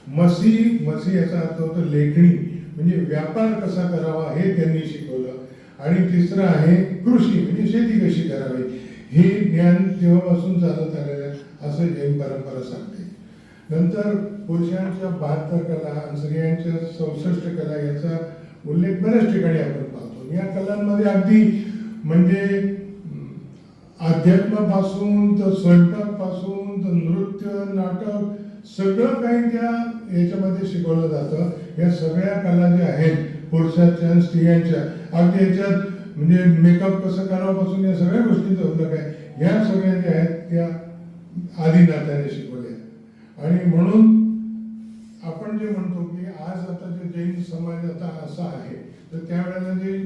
मसी याचा अर्थ होतो लेखणी, म्हणजे व्यापार कसा करावा हे त्यांनी शिकवलं. आणि तिसरं आहे कृषी, म्हणजे शेती कशी करावी. हे ज्ञान तेव्हापासून चालत आलेलं आहे असं जैन परंपरा सांगते. नंतर पुरुषांच्या 72 कला आणि स्त्रियांच्या 64 कला याचा उल्लेख बऱ्याच ठिकाणी आपण पाहतो. या कलांमध्ये अगदी म्हणजे अध्यात्मापासून तर स्वयंपाकपासून तर नृत्य, नाटक सगळं काही त्या याच्यामध्ये शिकवलं जातं. या सगळ्या कला ज्या आहेत पुरुषांच्या आणि स्त्रियांच्या, अगदी याच्यात म्हणजे मेकअप कसं करावापासून या सगळ्या गोष्टींचा उल्लेख आहे. ह्या सगळ्या ज्या आहेत त्या आदिनाथाने शिकवल्या. आणि म्हणून आपण जे म्हणतो की आज आता जे जैन समाज आता असा आहे, तर त्यावेळेला जे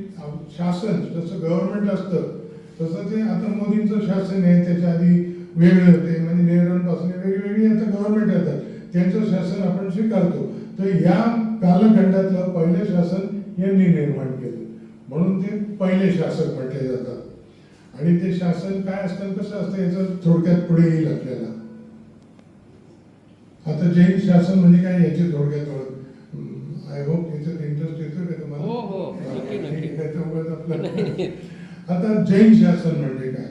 शासन जसं गव्हर्नमेंट असतं तसं ते आता मोदींचं शासन आहे, त्याच्या आधी वेगळे होते, म्हणजे नेहरूंपासून वेगवेगळी आता गव्हर्नमेंट येतात, त्यांचं शासन आपण स्वीकारतो. तर या कालखंडातलं पहिलं शासन यांनी निर्माण केलं, म्हणून ते पहिले शासक म्हटले जातात. आणि ते शासन काय असतं कसं असतं याचं थोडक्यात पुढे येईल आपल्याला. आता जैन शासन म्हणजे काय याची थोडक्यात ओळख. आय होप याच्यात इंटरेस्ट येतो का तुम्हाला? हो हो, नक्की नक्की. आता जैन शासन म्हणजे काय,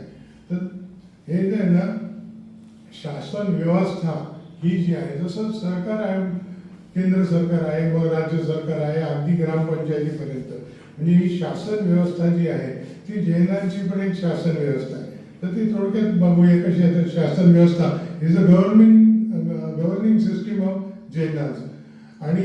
तर हे जे आहे ना शासन व्यवस्था ही जी आहे, जसं सरकार आहे, केंद्र सरकार आहे, मग राज्य सरकार आहे, अगदी ग्रामपंचायतीपर्यंत, म्हणजे ही शासन व्यवस्था जी आहे ती जैनांची पण एक शासन व्यवस्था आहे. तर ती थोडक्यात बघूया कशी आहे. शासन व्यवस्था is a governing system of Jains. आणि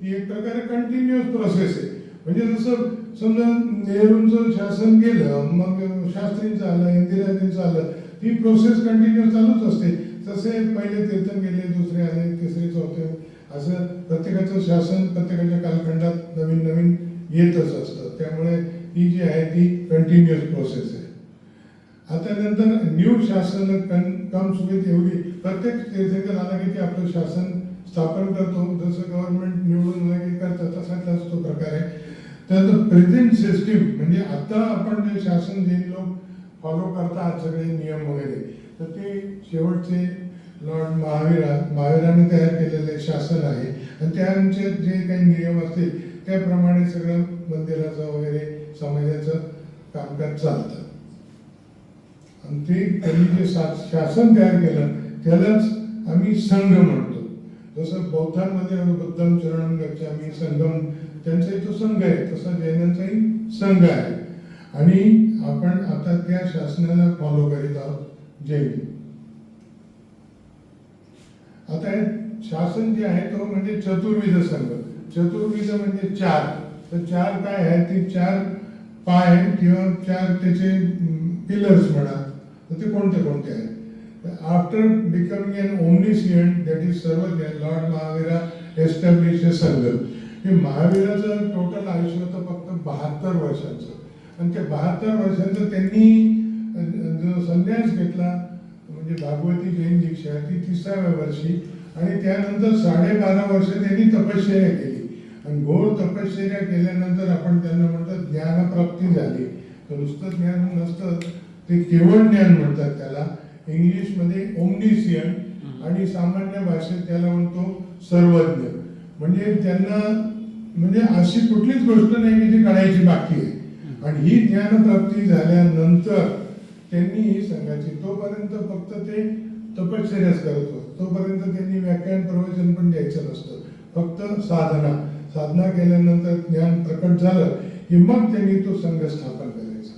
ती एक प्रकारे कंटिन्युअस प्रोसेस आहे. म्हणजे जसं समजा नेहरूंचं शासन गेलं, मग शास्त्रींचं आलं, इंदिराजींचं आलं, ती प्रोसेस कंटिन्युअस चालूच असते. तसे पहिले तीर्थन गेले, दुसरे आले, तिसरे, चौथे, असं प्रत्येकाचं शासन प्रत्येकाच्या कालखंडात नवीन नवीन येतच असतं. त्यामुळे ही जी आहे ती कंटिन्युअस प्रोसेस आहे. आता नंतर न्यू शासन कम्स विथ एवढी, प्रत्येक तीर्थंकर आला की ते आपलं शासन स्थापन करतो, जसं गव्हर्नमेंट निवडून वगैरे करतं तसाच तो प्रकार आहे. तर प्रेझेंट सिस्टीम म्हणजे आता आपण जे शासन जे लोक फॉलो करतात सगळे नियम वगैरे, तर ते शेवटचे लॉर्ड महावीराने तयार केलेले शासन आहे. आणि त्यांचे जे काही नियम असतील त्याप्रमाणे सगळं मंदिराचं वगैरे समाजाचं कामकाज चालतं. आणि ते त्यांनी जे शासन तयार केलं त्यालाच आम्ही संघ म्हणतो. जसं बौद्धांमध्ये बुद्धम शरणम गच्छामी संघम, त्यांचाही तो संघ आहे, तसा जैनांचाही संघ आहे. आणि आपण आता त्या शासनाला फॉलो करीत आहोत जैन. आता हे शासन जे आहे तो म्हणजे चतुर्विध संघ. चतुर्विध म्हणजे 4. तर 4 काय आहे, ते 4 पाय किंवा 4 त्याचे पिलर्स म्हणा, तर ते कोणते कोणते आहेत. After becoming an omniscient, that is सर्वज्ञ, लॉर्ड महावीरा एस्टॅब्लिश अ संघ. हे महावीराचं टोटल आयुष्य होतं फक्त 72 वर्षांचं. आणि त्या 72 वर्षांचं त्यांनी जो संन्यास घेतला म्हणजे भागवती जैन दीक्षा ती 30व्या वर्षी, आणि त्यानंतर 12.5 वर्ष त्यांनी तपश्चर्या केली. आणि घोर तपश्चर्या केल्यानंतर आपण त्यांना म्हणतात ज्ञानप्राप्ती झाली. तर नुसतं ज्ञान नसतं, ते केवळ ज्ञान म्हणतात त्याला. इंग्लिशमध्ये ओमनिसियंट आणि सामान्य भाषेत त्याला म्हणतो सर्वज्ञ. म्हणजे त्यांना म्हणजे अशी कुठलीच गोष्ट नाही की जी कळायची बाकी आहे. आणि ही ज्ञानप्राप्ती झाल्यानंतर त्यांनी ही संघाची, तोपर्यंत फक्त ते तपश्चर्याच करत होते. तोपर्यंत त्यांनी व्याख्यान प्रवचन पण द्यायचं नसतं, फक्त साधना केल्यानंतर ज्ञान प्रकट झालं की मग त्यांनी तो संघ स्थापन करायचा.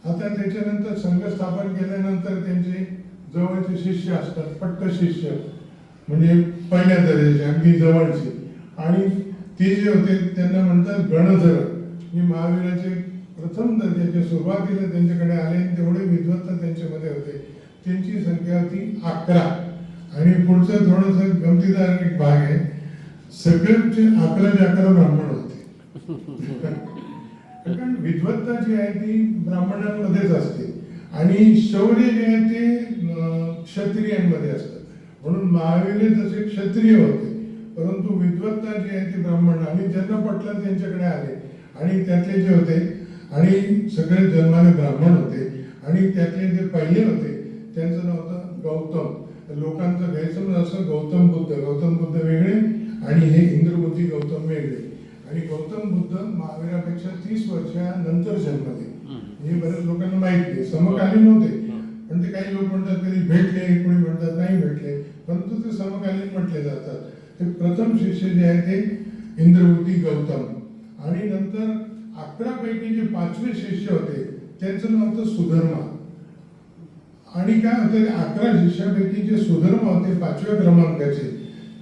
आता त्याच्यानंतर संघ स्थापन केल्यानंतर त्यांचे जवळचे शिष्य असतात, पट्ट शिष्य म्हणजे पहिल्या दर्जाचे अगदी जवळचे. आणि ते जे होते त्यांना म्हणतात गणधर. मी महावीराचे प्रथम दर्जाचे सुरुवातीला त्यांच्याकडे आले, तेवढे विद्वत्ता त्यांच्यामध्ये होते. त्यांची संख्या होती 11. आणि पुढचं थोडंसं गमतीदार एक भाग आहे, सगळ्यांचे 11 ब्राह्मण होते. कारण विद्वत्ता जी आहे ती ब्राह्मणांमध्येच असते आणि शौर्य जे आहे ते क्षत्रियांमध्ये असतं. म्हणून महावीर जसे क्षत्रिय होते, परंतु विद्वत्ता जी आहे ती ब्राह्मण. आणि ज्यांना पटलं त्यांच्याकडे आले, आणि त्यातले जे होते आणि सगळे जन्माने ब्राह्मण होते. आणि त्यातले जे पहिले होते त्यांचं नाव होतं गौतम. लोकांचा गैरसमज असं गौतम बुद्ध वेगळे आणि हे इंद्रबुद्धी गौतम वेगळे. आणि गौतम बुद्ध महावीरापेक्षा 30 वर्षानंतर जन्मले. हे बऱ्याच लोकांना माहित नाही, समकालीन होते. पण ते काही लोक म्हणतात कधी भेटले, कोणी म्हणतात नाही भेटले, परंतु ते समकालीन म्हटले जातात. ते प्रथम शिष्य जे आहे ते इंद्रबुद्धी गौतम. आणि नंतर 11 पैकी जे 5वे शिष्य होते त्यांचं नाव होतं सुधर्मा. आणि काय होतं, 11 शिष्यापैकी जे सुधर्मा होते 5व्या क्रमांकाचे,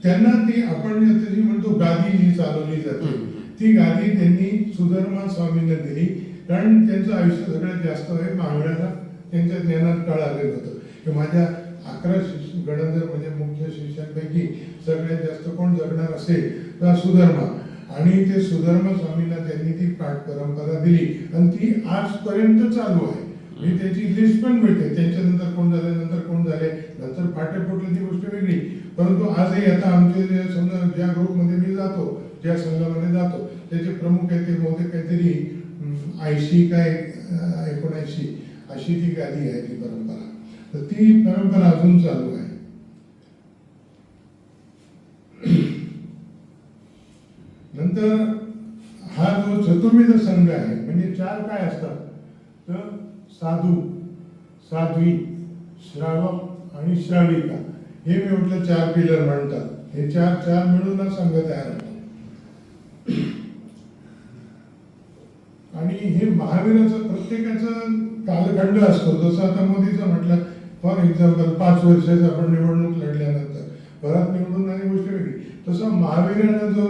त्यांना ती आपण जी म्हणतो गादी जी चालवली जाते, ती गादी त्यांनी सुधर्मा स्वामींना दिली. कारण त्यांचं आयुष्य सगळ्यात जास्त आहे मागण्याला त्यांच्या ज्ञानात काळ आलेलं होतं की माझ्या 11 शिष्य गणधर म्हणजे मुख्य शिष्यांपैकी सगळ्यात जास्त कोण जगणार असेल तर सुधर्मा. आणि ते सुधर्मा स्वामींना त्यांनी ती पाठ परंपरा दिली आणि ती आजपर्यंत चालू आहे. मी त्याची लिस्ट पण मिळते, त्यांच्यानंतर कोण झाले, नंतर कोण झाले, नंतर फाटे फुटले ती गोष्ट वेगळी. परंतु आजही आता आमचे जे समजा ज्या ग्रुपमध्ये मी जातो, ज्या संघामध्ये जातो, त्याचे प्रमुख आहे ते बहुतेक काहीतरी 80 काय 79 अशी ती गादी आहे ती परंपरा. तर ती परंपरा अजून चालू आहे. नंतर हा जो चतुर्विध संघ आहे म्हणजे 4 काय असतात तर साधू, साध्वी, श्रावक आणि श्राविका. हे मी म्हटलं 4 पिलर म्हणतात. हे 4 मिळून हा संघ तयार होतो. आणि हे महावीराचं प्रत्येकाचं कालखंड असतो. जसं आता मोदीचं म्हटलं फॉर एक्झाम्पल 5 वर्षाचं आपण निवडणूक लढल्यानंतर परत निवडून आली गोष्ट वेगळी. तसं महावीरानं जो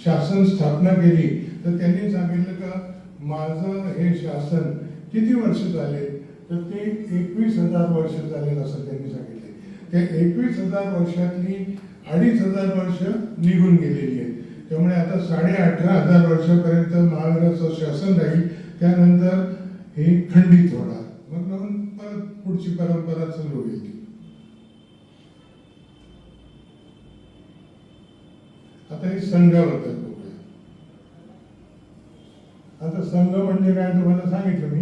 शासन स्थापना केली तर त्यांनी सांगितलं का माझं हे शासन किती वर्ष झाले तर ते 21,000 वर्ष झाले असं त्यांनी सांगितले. त्या 21,000 वर्षातली 2,500 वर्ष निघून गेलेली आहेत. त्यामुळे आता 18,500 वर्षापर्यंत महावीराचं शासन राहील. त्यानंतर हे खंडित होणार, मग नवीन परत पुढची परंपरा चालू होईल. आता हे संघाबद्दल बघूया. आता संघ म्हणजे काय तुम्हाला सांगितलं मी.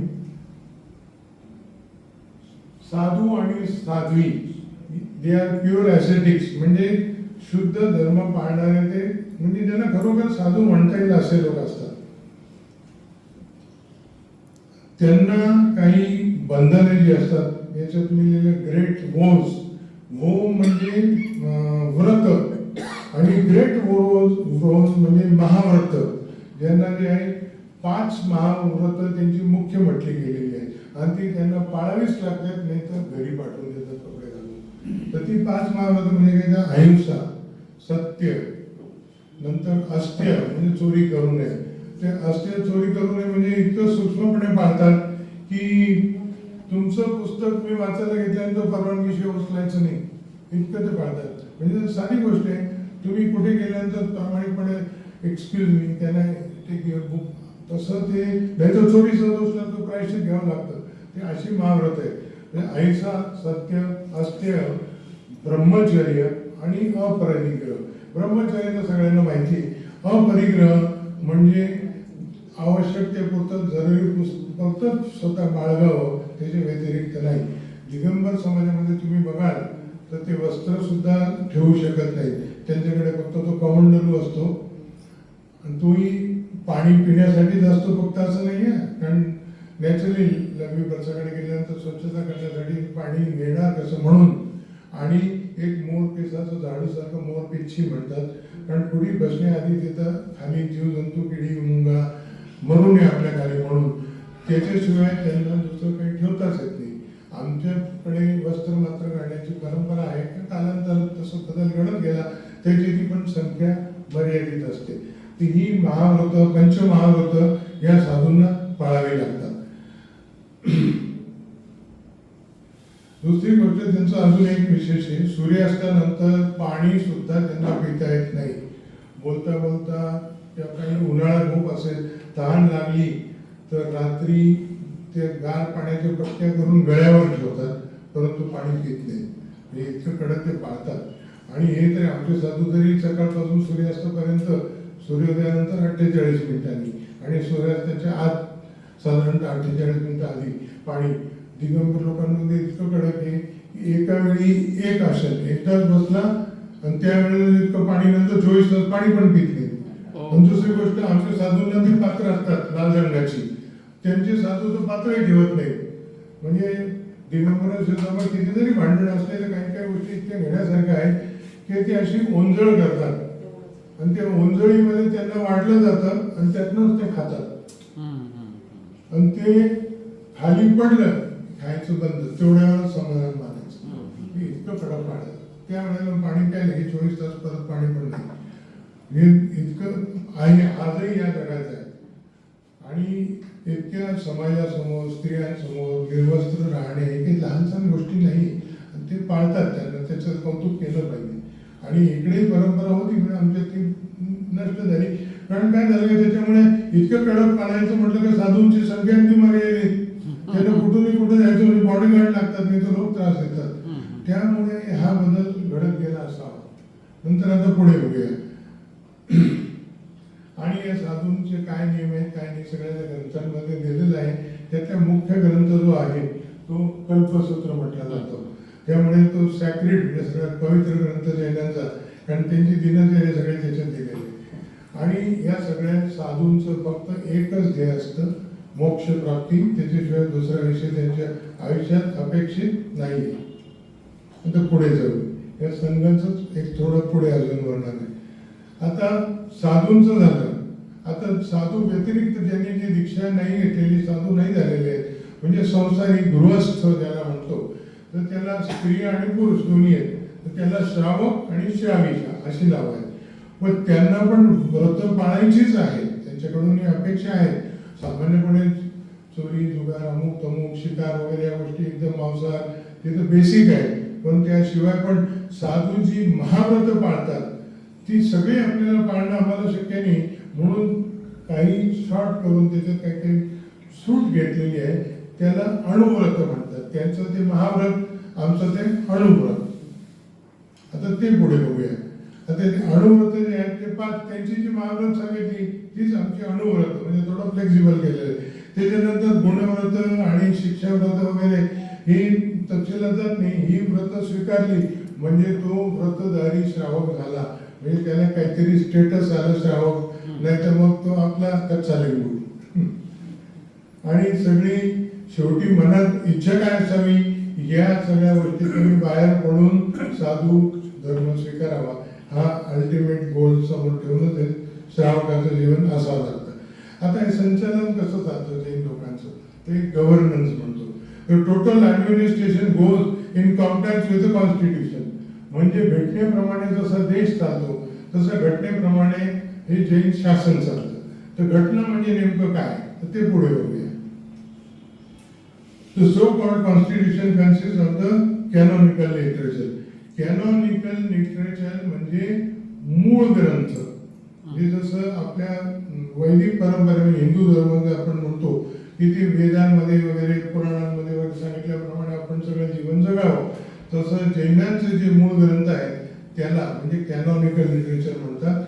साधू आणि साध्वी दे आर प्युअर ॲसेटिक्स म्हणजे शुद्ध धर्म पाळणारे ते म्हणजे ज्यांना खरोखर साधू म्हणता येईल असे लोक असतात. त्यांना काही बंधने जी असतात याच्यात लिहिलेले ग्रेट वोज वो म्हणजे व्रत आणि ग्रेट व्रोज म्हणजे महाव्रत, ज्यांना जे आहे 5 महाव्रत त्यांची मुख्य म्हटली गेलेली आहे आणि ती त्यांना पाळावीच लागतात, नाही तर घरी पाठवून देतात कपडे घालून. तर ती 5 महाव्रत म्हणजे काय, अहिंसा, सत्य, नंतर अस्त्य म्हणजे चोरी करू नये. ते अस्त्य चोरी करू नये म्हणजे इतकं सूक्ष्मपणे पाळतात की तुमचं पुस्तक मी वाचायला घेतल्यानंतर परवानगीशिवाय उचलायचं नाही, इतकं ते पाळतात. म्हणजे साधी गोष्ट आहे, तुम्ही कुठे गेल्यानंतर प्रामाणिकपणे एक्सक्यूज मी त्यांना ते बुक, तसं ते नाही तर चोरीचा दोष तो प्रायश्चित घ्यावं लागतं. ते अशी महाव्रत आहे. म्हणजे अहिंसा, सत्य, अस्त्य, ब्रह्मचर्य आणि अपरिग्रह. ब्रह्मचर्य तर सगळ्यांना माहिती आहे. अपरिग्रह म्हणजे आवश्यकतेपुरतं जरुरी फक्त स्वतः बाळगावं, त्याच्या व्यतिरिक्त नाही. दिगंबर समाजामध्ये तुम्ही बघाल तर ते वस्त्र सुद्धा ठेवू शकत नाही, त्यांच्याकडे फक्त तो कमंडलू असतो आणि तोही पाणी पिण्यासाठीच असतो, फक्त असं नाही आहे. कारण नॅचरली लघवी प्रसाकडे गेल्यानंतर स्वच्छता करण्यासाठी पाणी मिळणार कसं म्हणून, आणि एक मोर केसाचं झाडूसारखं मोर पिच्छी म्हणतात, कारण पुढे बसण्याआधी तिथं खाली जीवजंतू, किडी, मुंगा मरू नये आपल्या खाली म्हणून. त्याच्याशिवाय त्यांना दुसरं काही ठेवताच येत नाही. आमच्याकडे वस्त्र मात्र घालण्याची परंपरा आहे, कालांतरात तसं बदल घडत गेला, त्याची ती पण संख्या मर्यादित असते. ती ही महाव्रत, पंचमहाव्रत या साधूंना पाळावी लागतात. दुसरी गोष्ट त्यांचं अजून एक विशेष आहे, सूर्यास्तानंतर पाणी सुद्धा त्यांना पिता येत नाही. बोलता बोलता किंवा काही उन्हाळा खूप असेल, तहान लागली तर रात्री ते गार पाण्याच्या पट्ट्या करून गळ्यावर ठेवतात, परंतु पाणी पित नाही. हे इतकं कडक ते पाळतात. आणि हे तरी आमचे साधू तरी सकाळपासून सूर्यास्तापर्यंत, सूर्योदयानंतर 48 मिनिटांनी आणि सूर्यास्ताच्या आत साधारणतः 48 मिनिटं आधी पाणी. दिगंबर लोकांमध्ये इतकं कडक आहे की एका वेळी एक आसन एकदाच बसला आणि त्यावेळेला इतकं पाणी, नंतर 24 तास पाणी पण पित नाही. आणि दुसरी गोष्ट, आमच्या साधूंना ती पात्र असतात लाल रंगाची, त्यांचे साधू तर पात्रही ठेवत नाही. म्हणजे दिगंबर शेतामध्ये किती जरी भांडण असले तर काही काही गोष्टी इतक्या घेण्यासारख्या आहेत की ते अशी ओंजळ करतात आणि त्या ओंजळीमध्ये त्यांना वाढलं जातं आणि त्यातनंच ते खातात. आणि ते खाली पडलं खायचं बंद, तेवढ्या वेळेला समाधान मानायचं. इतकं कडक पाणी, त्यावेळेला पाणी काय नाही, 24 तास परत पाणी पण नाही. हे इतकं आहे आजही या जगाचं आहे. आणि इतक्या समाजासमोर, स्त्रियांसमोर निर्वस्त्र राहणे हे काही लहानसहान गोष्टी नाही, आणि ते पाळतात. त्यांना त्याचं कौतुक केलं पाहिजे. आणि इकडे परंपरा होती पण आमच्या ती नष्ट झाली. कारण काय झालं की त्याच्यामुळे इतकं कडक पाळायचं म्हटलं की साधूंची संख्या ती मर्यादित, त्यांना कुठूनही कुठे जायचं म्हणजे बॉडीगार्ड लागतात, नाही तर लोक त्रास देतात. त्यामुळे हा बदल घडत गेला असावा. नंतर आता पुढे बघूया. आणि या साधूंचे काय नियम आहेत काय नाही सगळ्या ग्रंथांमध्ये दिलेलं आहे. त्यातला मुख्य ग्रंथ जो आहे तो कल्पसूत्र म्हटला जातो. त्यामुळे तो सॅक्रेड म्हणजे सगळ्यात पवित्र ग्रंथ जैनांचा, कारण त्यांची दिनचर्या सगळे त्याच्यात दिलेले. आणि या सगळ्या साधूंचं फक्त एकच ध्येय असतं, मोक्ष प्राप्ती. त्याच्याशिवाय दुसरा विषय त्यांच्या आयुष्यात अपेक्षित नाही. आता पुढे जाऊ, या संघाच एक थोडं पुढे अजून वर्णन आहे. आता साधूंचं झालं. आता साधू व्यतिरिक्त ज्यांनी जी दीक्षा नाही घेतलेली, साधू नाही झालेले आहेत, म्हणजे संसारी गृहस्थ ज्याला म्हणतो, तर त्याला स्त्री आणि पुरुष दोन्ही आहेत. तर त्याला श्रावक आणि श्राविका अशी नावं आहेत. पण त्यांना पण व्रत पाळायचीच आहे, त्यांच्याकडून अपेक्षा आहेत. सामान्यपणे चोरी, जुगार, अमुक तमुक, शिकार वगैरे या गोष्टी एकदम मांसाहार ते तर बेसिक आहे. पण त्याशिवाय पण साधू जी महाव्रत पाळतात ती सगळी आपल्याला पाळणं आम्हाला शक्य नाही, म्हणून काही शॉर्ट करून त्याच्यात काही काही सूट घेतलेली आहे. त्याला अणुव्रत म्हणतात. त्यांचं ते महाव्रत, आमचं ते अणुव्रत. आता ते पुढे बघूया. आता अणुव्रत जे आहेत ते 5, त्यांची जी महाव्रत सांगितली तीच आमची अणुव्रत, म्हणजे थोडं फ्लेक्झिबल केलेलं आहे. त्याच्यानंतर गुणव्रत आणि शिक्षाव्रत वगैरे ही तपशिलात जात नाही. ही व्रत स्वीकारली म्हणजे तो व्रतधारी श्रावक झाला, म्हणजे त्याला काहीतरी स्टेटस आलं श्रावक, नाही तर मग तो आपला कच्चा लिंबू. आणि सगळी शेवटी मनात इच्छा काय असावी या सगळ्या गोष्टी तुम्ही बाहेर पडून साधू धर्म स्वीकारावा हा अल्टिमेट गोल समोर ठेवूनच हे श्रावकाचं जीवन असावं लागतं. आता हे संचालन कसं चालतं जैन लोकांचं, ते गव्हर्नन्स म्हणतो. Total administration goes in contact with the constitution. म्हणजे घटनेप्रमाणे जसा देश चालतो तसं घटनेप्रमाणे हे जैन शासन चालतं. तर घटना म्हणजे नेमकं काय तर ते पुढे बघूया. The so-called constitution consists of the canonical literature. Canonical literature म्हणजे मूळ ग्रंथ. हे जसं आपल्या वैदिक परंपरेमध्ये हिंदू धर्म आपण म्हणतो की ते वेदांमध्ये वगैरे पुराणांमध्ये वगैरे सांगितल्याप्रमाणे आपण सगळं जीवन जगावं, तसं जैनांचे जे मूळ ग्रंथ आहेत त्याला म्हणजे कॅनॉनिकल लिटरेचर म्हणतात.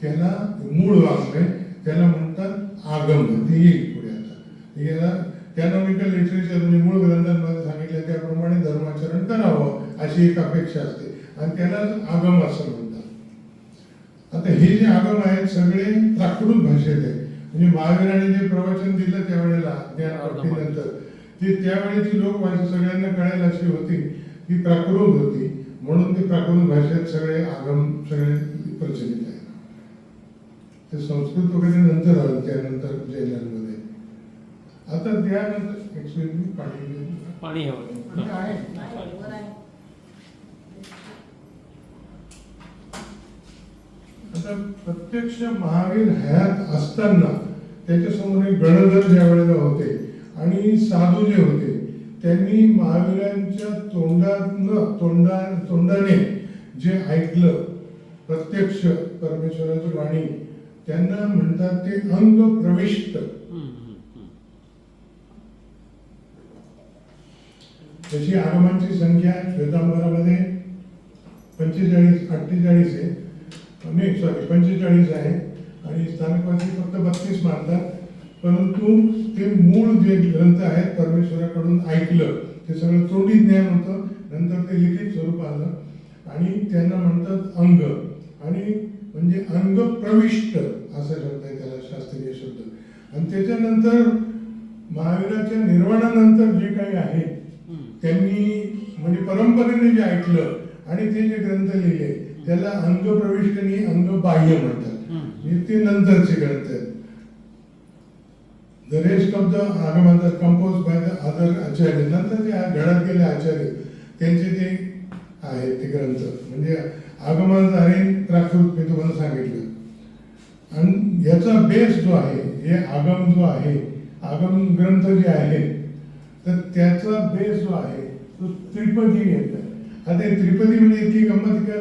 त्याला मूळ वाङ्मय त्याला म्हणतात आगम. ते येईल पुढे आता. याला कॅनॉनिकल लिटरेचर म्हणजे मूळ ग्रंथांमध्ये सांगितलं त्याप्रमाणे धर्माचरण करावं अशी एक अपेक्षा असते आणि त्यालाच आगम असं म्हणतात. आता हे जे आगम आहेत सगळे प्राकृत भाषेत आहे. म्हणजे महावीराने जे प्रवचन दिलं त्यावेळेला ज्ञानप्राप्तीनंतर ते त्यावेळेची लोकभाषा सगळ्यांना कळेल अशी होती, ती प्राकृत होती. म्हणून ते प्राकृत भाषेत सगळे आगम सगळे प्रचलित आहेत. ते संस्कृत वगैरे नंतर आलं त्यानंतर जैनांमध्ये. आता त्यानंतर पाणी हवं. आता प्रत्यक्ष महावीर हयात असताना त्याच्यासमोर एक गणधर ज्या वेळेला होते आणि साधू जे होते त्यांनी महावीरांच्या तोंडाने जे ऐकलं प्रत्यक्ष परमेश्वराची वाणी त्यांना म्हणतात ते अंग प्रविष्ट. त्याची आगमांची संख्या श्वेतांबरामध्ये 48 आहे. नाही सॉरी 45 आहे आणि स्थानिकवासी फक्त 32 मानतात. परंतु ते मूळ जे ग्रंथ आहेत परमेश्वराकडून ऐकलं ते सगळं तोंडी ज्ञान होतं. नंतर ते लिखित स्वरूप आलं आणि त्यांना म्हणतात अंग. आणि म्हणजे अंग प्रविष्ट असा शब्द आहे त्याला, शास्त्रीय शब्द. आणि त्याच्यानंतर महावीराच्या निर्वाणानंतर जे काही आहे त्यांनी म्हणजे परंपरेने जे ऐकलं आणि ते जे ग्रंथ लिहिले त्याला अंग प्रविष्ट आणि अंग बाह्य म्हणतात. ते नंतरचे ग्रंथ आहेत. द रेस्ट ऑफ द आगम कंपोज बाय द अदर आचार्य. नंतर जे घडत गेले आचार्य त्यांचे ते आहेत ते ग्रंथ. म्हणजे आगमाद्वारे प्राकृत मी तुम्हाला सांगितलं. आणि याचा बेस जो आहे हे आगम जो आहे आगम ग्रंथ जे आहेत तर त्याचा बेस जो आहे तो त्रिपदी येत. आता त्रिपदी म्हणजे इतकी गंमत का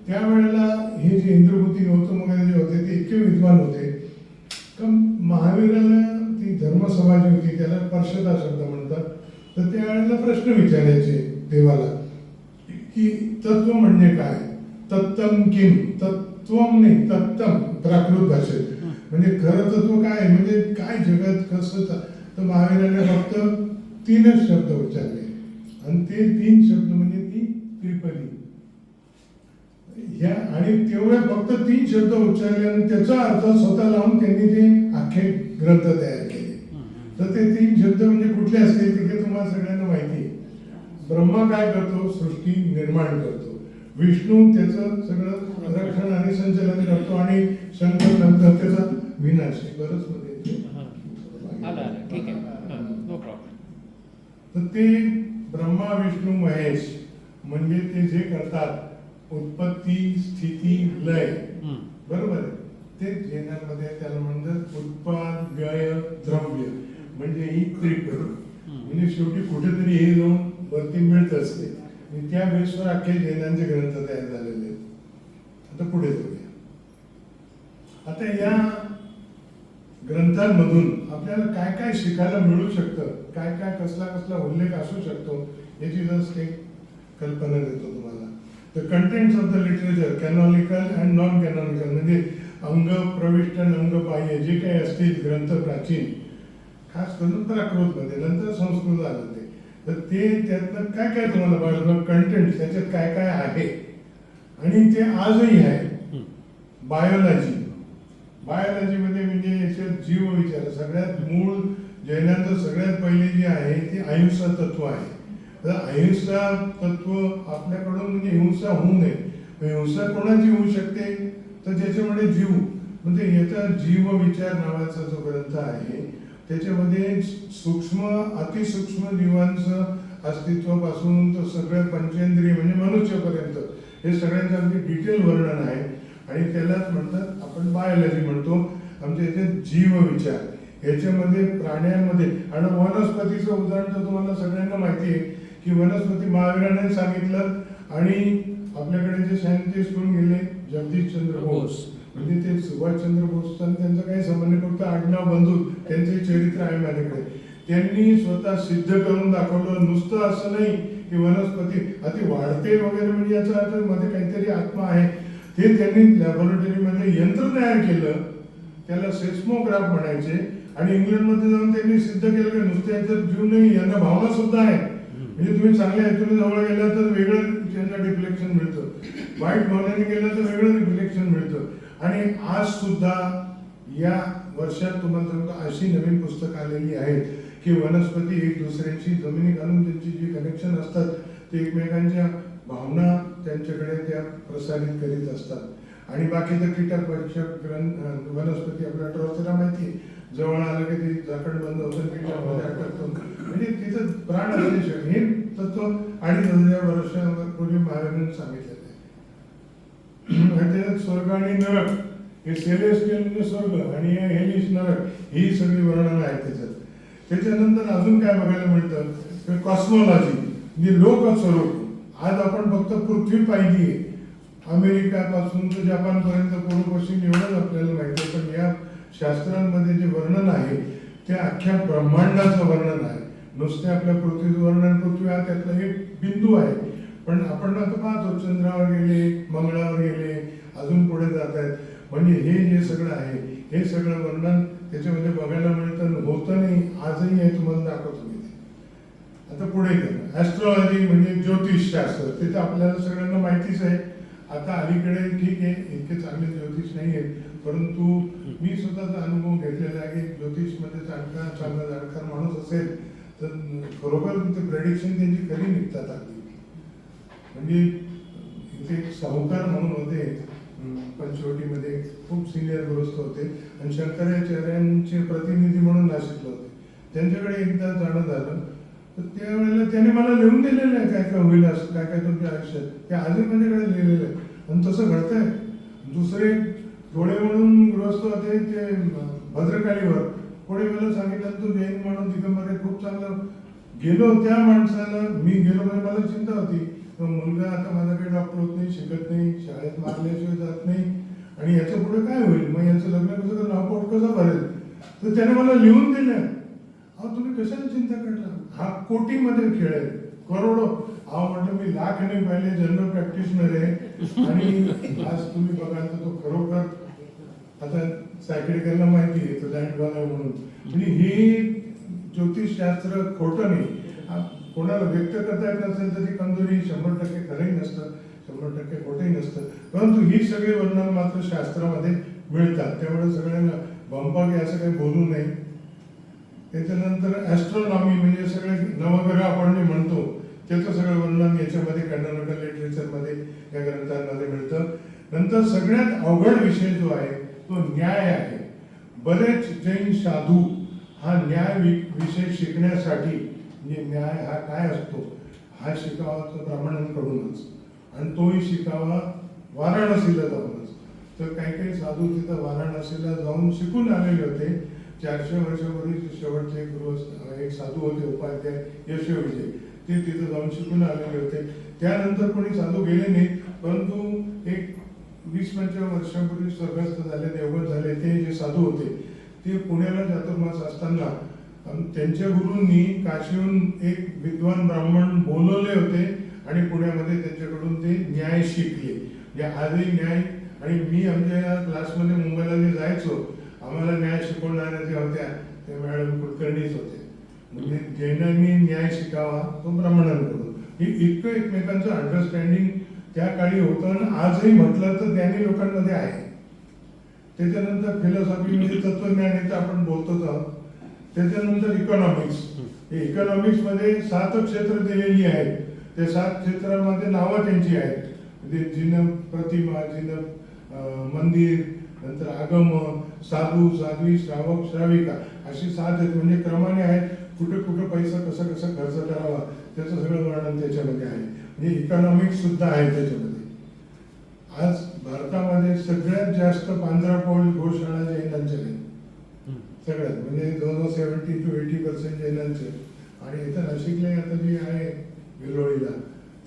त्यावेळेला हे जे इंद्रभूती गौतम वगैरे जे होते ते इतके विद्वान होते का महावीराला ती धर्मसभा जी होती त्याला पर्षदा शब्द म्हणतात. तर त्यावेळेला प्रश्न विचारायचे देवाला की तत्व म्हणजे काय, तत्तम किम. तत्वम नाही तत्तम प्राकृत भाषेत. म्हणजे खरं तत्व काय म्हणजे काय जगत कसं. तर महावीराने फक्त 3च शब्द उच्चारले आणि ते 3 शब्द म्हणजे ती त्रिपदी. ह्या आणि तेवढे फक्त 3 शब्द उच्चारले आणि त्याचा अर्थ स्वतः लावून त्यांनी ते अख्खे ग्रंथ तयार केले. तर ते 3 शब्द म्हणजे कुठले असतील ते तुम्हाला सगळ्यांना माहिती आहे. ब्रह्मा काय करतो, सृष्टी निर्माण करतो. विष्णू त्याचं सगळं रक्षण आणि संचालन करतो आणि शंकर नंतर त्याचा विनाश. बरंच मध्ये ठीक आहे, नो प्रॉब्लेम. तर ते ब्रह्मा विष्णू महेश म्हणजे ते जे करतात उत्पत्ती स्थिती लय बरोबर आहे. ते जैनांमध्ये त्याला म्हणतात उत्पाद व्यय द्रव्य म्हणजे ही त्रिपदी. म्हणजे शेवटी कुठेतरी हे जाऊन वरती मिळत असते. त्या बेसवर अख्खे जैनांचे ग्रंथ तयार झालेले आहेत. आता पुढे जाऊया. आता या ग्रंथांमधून आपल्याला काय काय शिकायला मिळू शकतं, काय काय कसला कसला उल्लेख असू शकतो याची जस्ट एक कल्पना देतो तुम्हाला. The contents of the literature canonical and non canonical म्हणजे अंग प्रविष्ट आणि अंग बाह्य जे काही असतील ग्रंथ प्राचीन खास करून प्राकृतमध्ये नंतर संस्कृत आलं ते. तर ते त्यातनं काय काय तुम्हाला बघायला कंटेंट त्याच्यात काय काय आहे आणि ते आजही आहे. बायोलॉजी बायोलॉजीमध्ये म्हणजे याच्यात जीवविचार सगळ्यात मूळ जैनांचं सगळ्यात पहिले जे आहे ते अहिंसा तत्व आहे. तर अहिंसा तत्व आपल्याकडून म्हणजे हिंसा होऊ नये. हिंसा कोणाची होऊ शकते तर ज्याच्यामध्ये जीव, म्हणजे याचा जीव विचार नावाचा जो ग्रंथ आहे त्याच्यामध्ये सूक्ष्म अतिसूक्ष्म जीवांचं अस्तित्वापासून तर सगळं पंचेंद्रिय म्हणजे मनुष्यापर्यंत हे सगळ्यांचं अगदी डिटेल वर्णन आहे. आणि त्यालाच म्हणतात आपण बायोलॉजी म्हणतो. आमच्या याच्यात जीव विचार याच्यामध्ये प्राण्यांमध्ये आणि वनस्पतीचं उदाहरण तर तुम्हाला सगळ्यांना माहिती आहे की वनस्पती महावीराने सांगितलं. आणि आपल्याकडे जे सायंटिस्ट होऊन गेले जगदीशचंद्र बोस, म्हणजे ते सुभाषचंद्र बोस त्यांचं काही संबंध फक्त आडनाव बंधू त्यांचे चरित्र आहे माझ्याकडे. त्यांनी स्वतः सिद्ध करून दाखवलं. नुसतं असं नाही की वनस्पती अति वाढते वगैरे म्हणजे याचा अर्थ मध्ये काहीतरी आत्मा आहे. ते त्यांनी लॅबोरेटरीमध्ये यंत्र तयार केलं, त्याला सेस्मोग्राफ म्हणायचे. आणि इंग्लंडमध्ये जाऊन त्यांनी सिद्ध केलं की नुसतं याच्यात जीव नाही, यांना भावना सुद्धा आहे. म्हणजे तुम्ही चांगल्या ह्यातून जवळ गेला तर वेगळं त्यांना डिफ्लेक्शन मिळतं, वाईट भावनेने गेलं तर वेगळं डिफ्लेक्शन मिळतं. आणि आज सुद्धा या वर्षात तुम्हाला सांगतो अशी नवीन पुस्तकं आलेली आहेत की वनस्पती एक दुसऱ्यांची जमिनी घालून त्यांची जी कनेक्शन असतात ते एकमेकांच्या भावना त्यांच्याकडे त्या प्रसारित करीत असतात. आणि बाकीचं कीटक वनस्पती आपल्या ड्रॉसला माहिती आहे, जवळ आलं की ते झाकण बंद होतं, कीटकामध्ये अटकतो. म्हणजे तिचं प्राण असल्याशिवाय हे तत्व 2500 वर्षापूर्वी महावीरांनी सांगितलेलं आहे. त्याच्यात स्वर्ग आणि नरक हे सेलेस्टियल म्हणजे स्वर्ग आणि हेलिश नरक ही सगळी वर्णनं आहेत त्याच्यात. त्याच्यानंतर अजून काय बघायला मिळतं कॉस्मॉलॉजी म्हणजे लोकस्वरूप. आज आपण फक्त पृथ्वी पाहिली आहे, अमेरिकापासून तर जपानपर्यंत पूर्व पश्चिम एवढंच आपल्याला माहिती आहे. पण या शास्त्रांमध्ये जे वर्णन आहे ते अख्ख्या ब्रह्मांडाचं वर्णन आहे. नुसते आपल्या पृथ्वीचं वर्णन, पृथ्वी हा त्यातला एक बिंदू आहे. पण आपण आता पाहतो चंद्रावर गेले, मंगळावर गेले, अजून पुढे जात आहेत. म्हणजे हे जे सगळं आहे हे सगळं वर्णन त्याच्यामध्ये बघायला मिळतं, होतं नाही. आजही हे तुम्हाला दाखवतो मी. आता पुढे गेलं ॲस्ट्रॉलॉजी म्हणजे ज्योतिषशास्त्र, ते तर आपल्याला सगळ्यांना माहितीच आहे. आता अलीकडे ठीक आहे इतके चांगले ज्योतिष नाही आहेत, परंतु मी स्वतःचा अनुभव घेतलेला आहे की ज्योतिषमध्ये चांगला जाणकार माणूस असेल तर खरोखर ते प्रेडिक्शन त्यांची खरी निघतात अगदी. म्हणजे इथे एक साहुकार म्हणून होते पंचवटीमध्ये, खूप सिनियर गृहस्थ होते आणि शंकराचार्यांचे प्रतिनिधी म्हणून नाशिकला होते. त्यांच्याकडे एकदा जाणं झालं तर त्यावेळेला त्याने मला लिहून दिलेलं आहे काय काय होईल असं, काय काय तुमच्या आयुष्यात, ते आजही माझ्याकडे लिहिलेलं आहे. आणि तसं घडतंय. दुसरे डोळे म्हणून गृहस्थ होते ते भद्रकालीवर, कोणी मला सांगितलं तू जैन म्हणून दिगंबर खूप चांगलं. गेलो त्या माणसाला, मी गेलो म्हणजे मला चिंता होती मुलगा आता माझा काही डॉक्टर होत नाही, शिकत नाही, शाळेत मारल्याशिवाय जात नाही आणि याचं पुढे काय होईल, मग याचं लग्न कसं करणं, हा पोट कसं भरेल. तर त्याने मला लिहून दिलं. अहो तुम्ही कशाला चिंता करता, हा कोटीमध्ये खेळ आहे, करोडो. अहो म्हटलं मी लाख नाही पाहिले, जनरल प्रॅक्टिशनर आहे आणि आज तुम्ही बघाल तर तो खरोखर आता सायकेडिकलला माहिती आहे तो लँड झाला म्हणून. म्हणजे हे ज्योतिषशास्त्र खोटं नाही. कोणाला व्यक्त करता येत नसेल तर ती कंजोरी 100% खरंही नसतं, 100% खोटंही नसतं. परंतु ही सगळी वर्णन मात्र शास्त्रामध्ये मिळतात. त्यामुळे सगळ्यांना बंपागे असं काही बोलू नये. त्याच्यानंतर ॲस्ट्रॉनॉमी म्हणजे सगळे नवग्रह आपण जे म्हणतो त्याचं सगळं वर्णन याच्यामध्ये कॅनॉनिकल लिटरेचरमध्ये या ग्रंथांमध्ये मिळतं. नंतर सगळ्यात अवघड विषय जो आहे तो न्याय आहे. बरेच जैन साधू हा न्याय विषय शिकण्यासाठी, म्हणजे न्याय हा काय असतो हा शिकावा तो ब्राह्मणांकडूनच आणि तोही शिकावा वाराणसीला जाऊनच. तर काही काही साधू तिथं वाराणसीला जाऊन शिकून आलेले होते. 400 वर्षापूर्वी शेवटचे एक साधू होते उपाध्याय यशोविजय, ते तिथं जाऊन शिकून आलेले होते. त्यानंतर कोणी साधू गेले नाही, परंतु एक 20-25 वर्षापूर्वी स्वर्गस्थ झाले, देवगत झाले ते जे साधू होते ते पुण्याला चातुर्मास असताना त्यांच्या गुरूंनी काशीहून एक विद्वान ब्राह्मण बोलवले होते आणि पुण्यामध्ये त्यांच्याकडून ते न्याय शिकले. म्हणजे आजही न्याय. आणि मी आमच्या या क्लासमध्ये मुंबईला जे जायचो आम्हाला न्याय शिकवणाऱ्या ज्या होत्या त्या मॅडम कुलकर्णीच होते. म्हणजे जैनांनी न्याय शिकावा तो ब्राह्मणांकडून. हे इतकं एकमेकांचं अंडरस्टँडिंग त्या काळी होतं आणि आजही म्हटलं तर ज्ञानी लोकांमध्ये आहे. त्याच्यानंतर फिलॉसॉफी म्हणजे तत्वज्ञान याचं आपण बोलतोच आहोत. त्याच्यानंतर इकॉनॉमिक्स इकॉनॉमिक्स मध्ये 7 क्षेत्र दिलेली आहेत. त्या 7 क्षेत्रांमध्ये नावं त्यांची आहेत. म्हणजे जिन प्रतिमा, जिन मंदिर, नंतर आगम, साधू, साध्वी, श्रावक, श्राविका अशी 7 आहेत. म्हणजे क्रमाने आहेत. कुठे कुठे पैसा कसा कसा खर्च करावा त्याचं सगळं वर्णन त्याच्यामध्ये आहे. म्हणजे इकॉनॉमिक्स सुद्धा आहे त्याच्यामध्ये. आज भारतामध्ये सगळ्यात जास्त पांढरापोळ गोशाळा जैनांच्या आहेत. सगळ्यात म्हणजे जवळजवळ 70 to 80% जैनांचे. आणि इथं नाशिकला आता जी आहे विलोळीला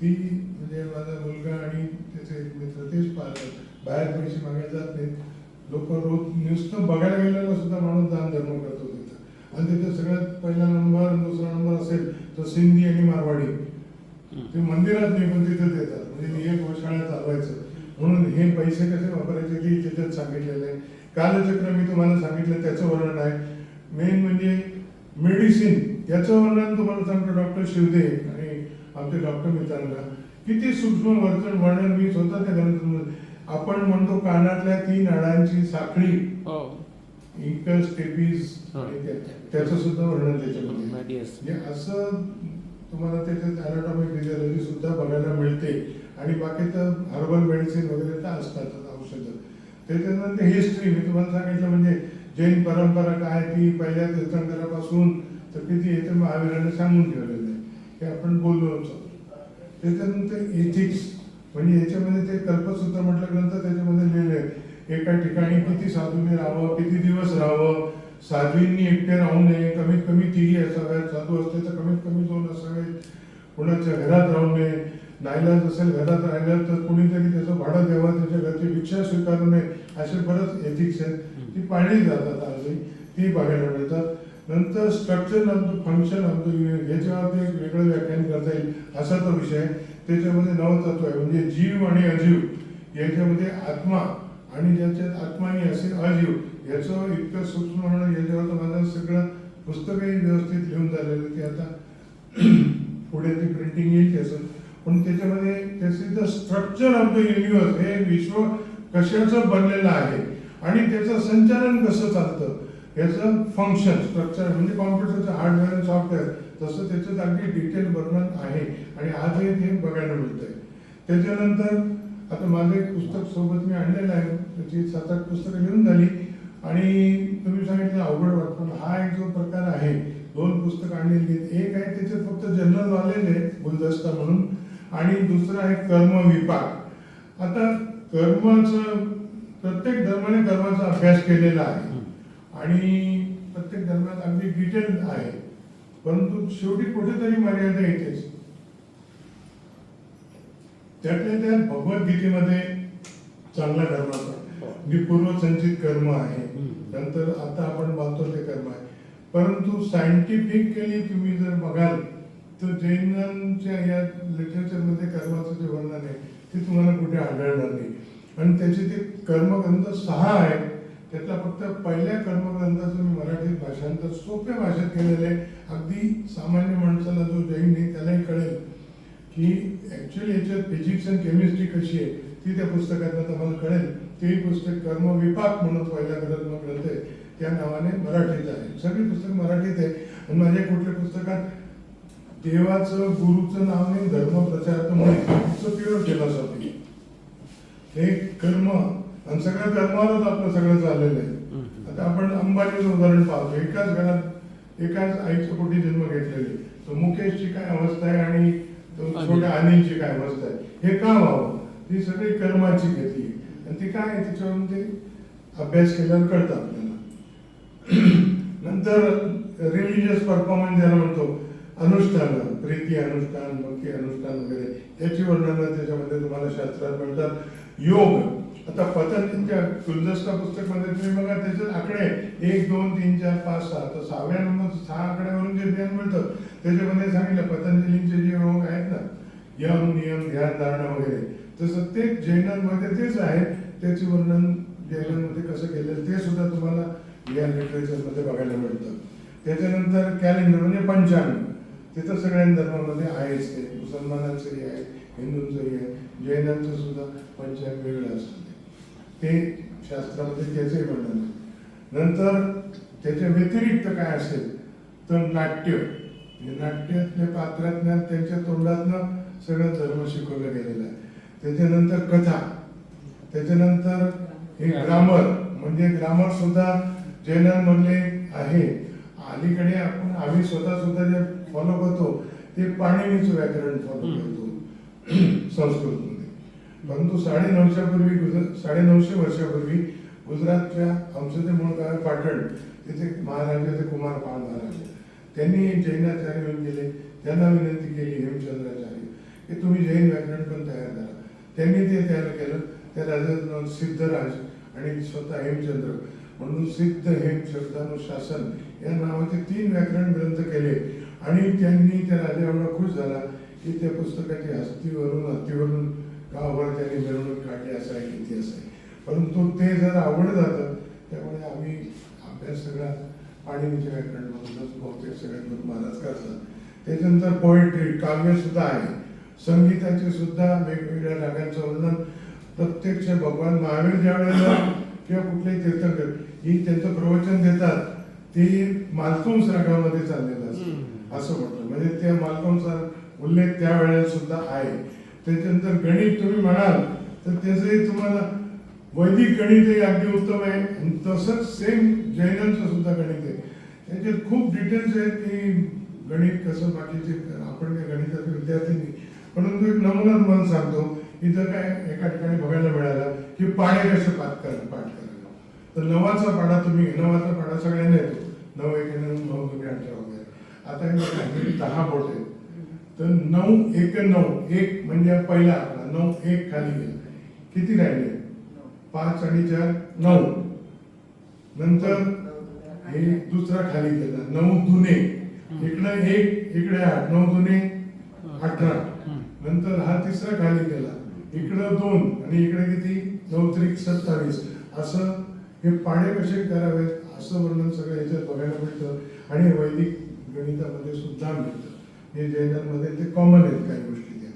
ती म्हणजे माझा मुलगा आणि त्याचे एक मित्र तेच पाहतात. बाहेर पैसे मागायला जात नाहीत. लोक रोज नुसतं बघायला गेलेला सुद्धा माणूस दान धर्म करतो तिथं. आणि तिथे सगळ्यात पहिला नंबर, दुसरा नंबर असेल तर सिंधी आणि मारवाडी. ते मंदिरात नाही पण तिथे देतात. म्हणजे मी एक गोशाळा चालवायचं म्हणून हे पैसे कसे वापरायचे ते त्याच्यात सांगितलेलं आहे. कालचक्र मी तुम्हाला सांगितलं त्याचं वर्णन आहे. मेन म्हणजे मेडिसिन याचं वर्णन तुम्हाला सांगतो डॉक्टर शिवदे आणि आमचे डॉक्टर मित्रांना. किती सूक्ष्म वर्णन मी स्वतः त्या ग्रंथामध्ये. आपण म्हणतो कानातल्या 3 हाडांची साखळी इंकस, स्टेपीज त्याचं सुद्धा वर्णन त्याच्यामध्ये. म्हणजे असं तुम्हाला त्याच्यात अॅनाटॉमिक फिजिओलॉजी सुद्धा बघायला मिळते. आणि बाकी तर हर्बल मेडिसिन वगैरे तर असतातच औषधं. त्याच्यानंतर हिस्ट्री मी तुम्हाला सांगितलं म्हणजे जैन परंपरा काय ती पहिल्या तीर्थंकरापासून तर किती येतं महावीरांनी सांगून ठेवलेलं आहे हे आपण बोललो. त्याच्यानंतर एथिक्स म्हणजे याच्यामध्ये ते कल्पसूत्र म्हटलं ग्रंथ त्याच्यामध्ये लिहिलं आहे. एका ठिकाणी किती साधूंनी राहावं, किती दिवस राहावं, साध्वींनी एकटे राहू नये, कमीत कमी 3 असाव्यात, साधू असले तर कमीत कमी 2 असावेत, कुणाच्या घरात राहू नये, नाईलाज असेल घरात राहिलं तर कुणीतरी त्याचं भाडं द्यावं, त्याच्या घरची भिक्षा स्वीकारू नये, असे बरंच एथिक्स आहेत. ती पाळली जातात आजही, ती बघायला मिळतात. नंतर structure of the function of the unit याच्यावरती एक वेगळं व्याख्यान करता येईल असा तो विषय. त्याच्यामध्ये नवतत्व आहे म्हणजे जीव आणि अजीव याच्यामध्ये आत्मा आणि ज्याच्यात आत्मा आणि असेल अजीव याचं इतकं सूक्ष्म म्हणून याच्यावर माझं सगळं पुस्तकही व्यवस्थित लिहून झालेलं. ते आता पुढे ते प्रिंटिंग येईल त्याचं. पण त्याच्यामध्ये त्याचं स्ट्रक्चर ऑफ द युनिवर्स हे विश्व कशाचं बनलेलं आहे आणि त्याचं संचालन कसं चालतं याचं फंक्शन स्ट्रक्चर म्हणजे कॉम्प्युटरचं हार्डवेअर आणि सॉफ्टवेअर तसं त्याचं अगदी डिटेल वर्णन आहे आणि आजही ते बघायला मिळतंय. त्याच्यानंतर आता माझं एक पुस्तक सोबत मी आणलेलं आहे. त्याची 7-8 पुस्तकं लिहून झाली आणि तुम्ही सांगितलं अवघड वाटतं. हा एक जो प्रकार आहे 2 पुस्तकं आणलेली आहेत. एक आहे त्याच्यात फक्त जनरल नॉलेज आहे गुलदस्ता म्हणून आणि दुसरं आहे कर्म विपाक. आता कर्माचं प्रत्येक धर्माने कर्माचा अभ्यास केलेला आहे आणि प्रत्येक धर्मात अगदी डिटेल आहे. परंतु शेवटी कुठेतरी मर्यादा येतेच. त्यातल्या त्यात भगवद्गीतेमध्ये चांगल्या धर्माचा म्हणजे पूर्वसंचित कर्म आहे. नंतर आता आपण बघतो ते कर्म आहे. परंतु सायंटिफिकली तुम्ही जर बघाल तर जैनांच्या या लिटरेचरमध्ये कर्माचं जे वर्णन आहे ते तुम्हाला कुठे आढळणार नाही. आणि त्याचे ते कर्मग्रंथ 6 आहेत. त्यातला फक्त पहिल्या कर्मग्रंथाचं मी मराठीत भाषांतर सोप्या भाषेत केलेलं आहे. अगदी सामान्य माणसाला जो जैन नाही त्यालाही कळेल की ॲक्च्युअली याच्यात फिजिक्स आणि केमिस्ट्री कशी आहे ती त्या पुस्तकातनं तुम्हाला कळेल. तेही पुस्तक कर्मविपाक म्हणून पहिला ग्रंथ आहे त्या नावाने मराठीत आहे. सगळी पुस्तक मराठीत आहे. आणि माझ्या कुठल्या पुस्तकात देवाचं गुरुचं नाव नाही धर्म प्रचाराचं प्युअर फिलॉसॉफी हे कर्म आणि सगळ्या कर्मावरच आपलं सगळं चाललेलं आहे. आता आपण अंबानीचं उदाहरण पाहतो. एकाच घरात एकाच आईच्या पोटी जन्म घेतलेले तर मुकेशची काय अवस्था आहे आणि छोट्या अनिलची काय अवस्था आहे हे का व्हावं ती सगळी कर्माची गती आहे. आणि ती काय आहे त्याच्यावरून ते अभ्यास केल्यावर कळतं आपल्याला. नंतर रिलिजियस परफॉर्मन्स ज्याला म्हणतो अनुष्ठान प्रीती अनुष्ठान भक्ती अनुष्ठान वगैरे त्याची वर्णनं त्याच्यामध्ये तुम्हाला शास्त्रात मिळतात. योग आता पतंजलीच्या गुलदस्ता पुस्तकमध्ये तुम्ही बघा त्याच्यात आकडे 1, 2, 3, 4, 5, 6 तर 6व्या नंबर 6 आकड्यावरून जे ज्ञान मिळतं त्याच्यामध्ये सांगितलं पतंजलींचे जे योग आहेत ना यम नियम ध्यान धारणा वगैरे तसं ते जैनांमध्ये तेच आहे. त्याचे वर्णन जैनांमध्ये कसं केलेलं ते सुद्धा तुम्हाला या लिटरेचरमध्ये बघायला मिळतं. त्याच्यानंतर कॅलेंडर म्हणजे पंचांग तिथं सगळ्या धर्मामध्ये आहेच. ते मुसलमानांचंही आहे हिंदूंचंही आहे जैनांचं सुद्धा पंचांग वेगळं असतं ते शास्त्रामध्ये त्याचंही वर्णन आहे. नंतर त्याच्या व्यतिरिक्त काय असेल तर नाट्य म्हणजे नाट्यातल्या पात्रातनं त्यांच्या तोंडातनं सगळं धर्म शिकवलं गेलेलं आहे. त्याच्यानंतर कथा, त्याच्यानंतर हे ग्रामर, म्हणजे ग्रामर सुद्धा जैनांमधले आहे. अलीकडे आम्ही स्वतः सुद्धा जे फॉलो करतो ते पाणिनीचं व्याकरण फॉलो करतो संस्कृतमध्ये. परंतु 950 वर्षापूर्वी गुजरातच्या आमचं जे मूळ गाव आहे पाटण, तिथे महाराजाचे कुमार पाल महाराज त्यांनी जैनाचार्य येऊन गेले. त्यांना विनंती केली हेमचंद्राचार्य की तुम्ही जैन व्याकरण पण तयार करा. त्यांनी ते तयार केलं. त्या राजाचं नाव सिद्धराज आणि स्वतः हेमचंद्र म्हणून सिद्ध हेम शब्दानुशासन या नावाचे 3 व्याकरण ग्रंथ केले. आणि त्यांनी त्या राजा एवढा खुश झाला की त्या पुस्तकाची हत्तीवरून गावभर त्यांनी मिरवणूक काढली. असं आहे किती असं आहे. परंतु ते जर आवड जातं त्यामुळे आम्ही अभ्यास सगळा पाणिनीच्या व्याकरणमधूनच बहुतेक सगळ्यांकडून महाराज करतात. त्याच्यानंतर पोएट्री, काव्य सुद्धा आहे. संगीताचे सुद्धा वेगवेगळ्या रागांचं वर्णन प्रत्यक्ष भगवान महावीर ज्या वेळेला किंवा कुठलेही तीर्थंकर ही त्यांचं प्रवचन देतात ते मालकंस रागामध्ये चाललेलं असतं असं म्हटलं. म्हणजे त्या मालकंसचा उल्लेख त्या वेळेला सुद्धा आहे. त्याच्यानंतर गणित तुम्ही म्हणाल तर त्याचंही तुम्हाला वैदिक गणित हे अगदी उत्तम आहे. आणि तसंच सेम जैनांचं सुद्धा गणित आहे. त्याच्यात खूप डिटेल्स आहेत की गणित कसं बाकीचे आपण काही गणिताचे विद्यार्थी नाही. परंतु एक नमुना तुम्हाला सांगतो. इथं काय एका ठिकाणी बघायला मिळाला की पाढे कसे पाठ करायला. तर 9चा पाढा तुम्ही 9चा पाढा सगळ्यांना येतो. 9 1 9 9 2 18 वगैरे. आता हे बघा 10 बोट आहेत. तर 9 1 9 1 म्हणजे पहिला आकडा. 9 1 खाली गेला. किती राहिले? 5 आणि 4 9. नंतर हे दुसरा खाली गेला. 9 दुने इकडे 1 इकडे 8. 9 दुने 18. नंतर हा तिसरा खाली गेला. इकडं 2 आणि इकडे किती? 9 त्रिक 27. असं हे पाढे कसे करावेत असं वर्णन सगळं याच्यात बघायला मिळतं. आणि वैदिक गणितामध्ये सुद्धा मिळतं. हे जैनांमध्ये ते कॉमन आहेत काही गोष्टी त्या.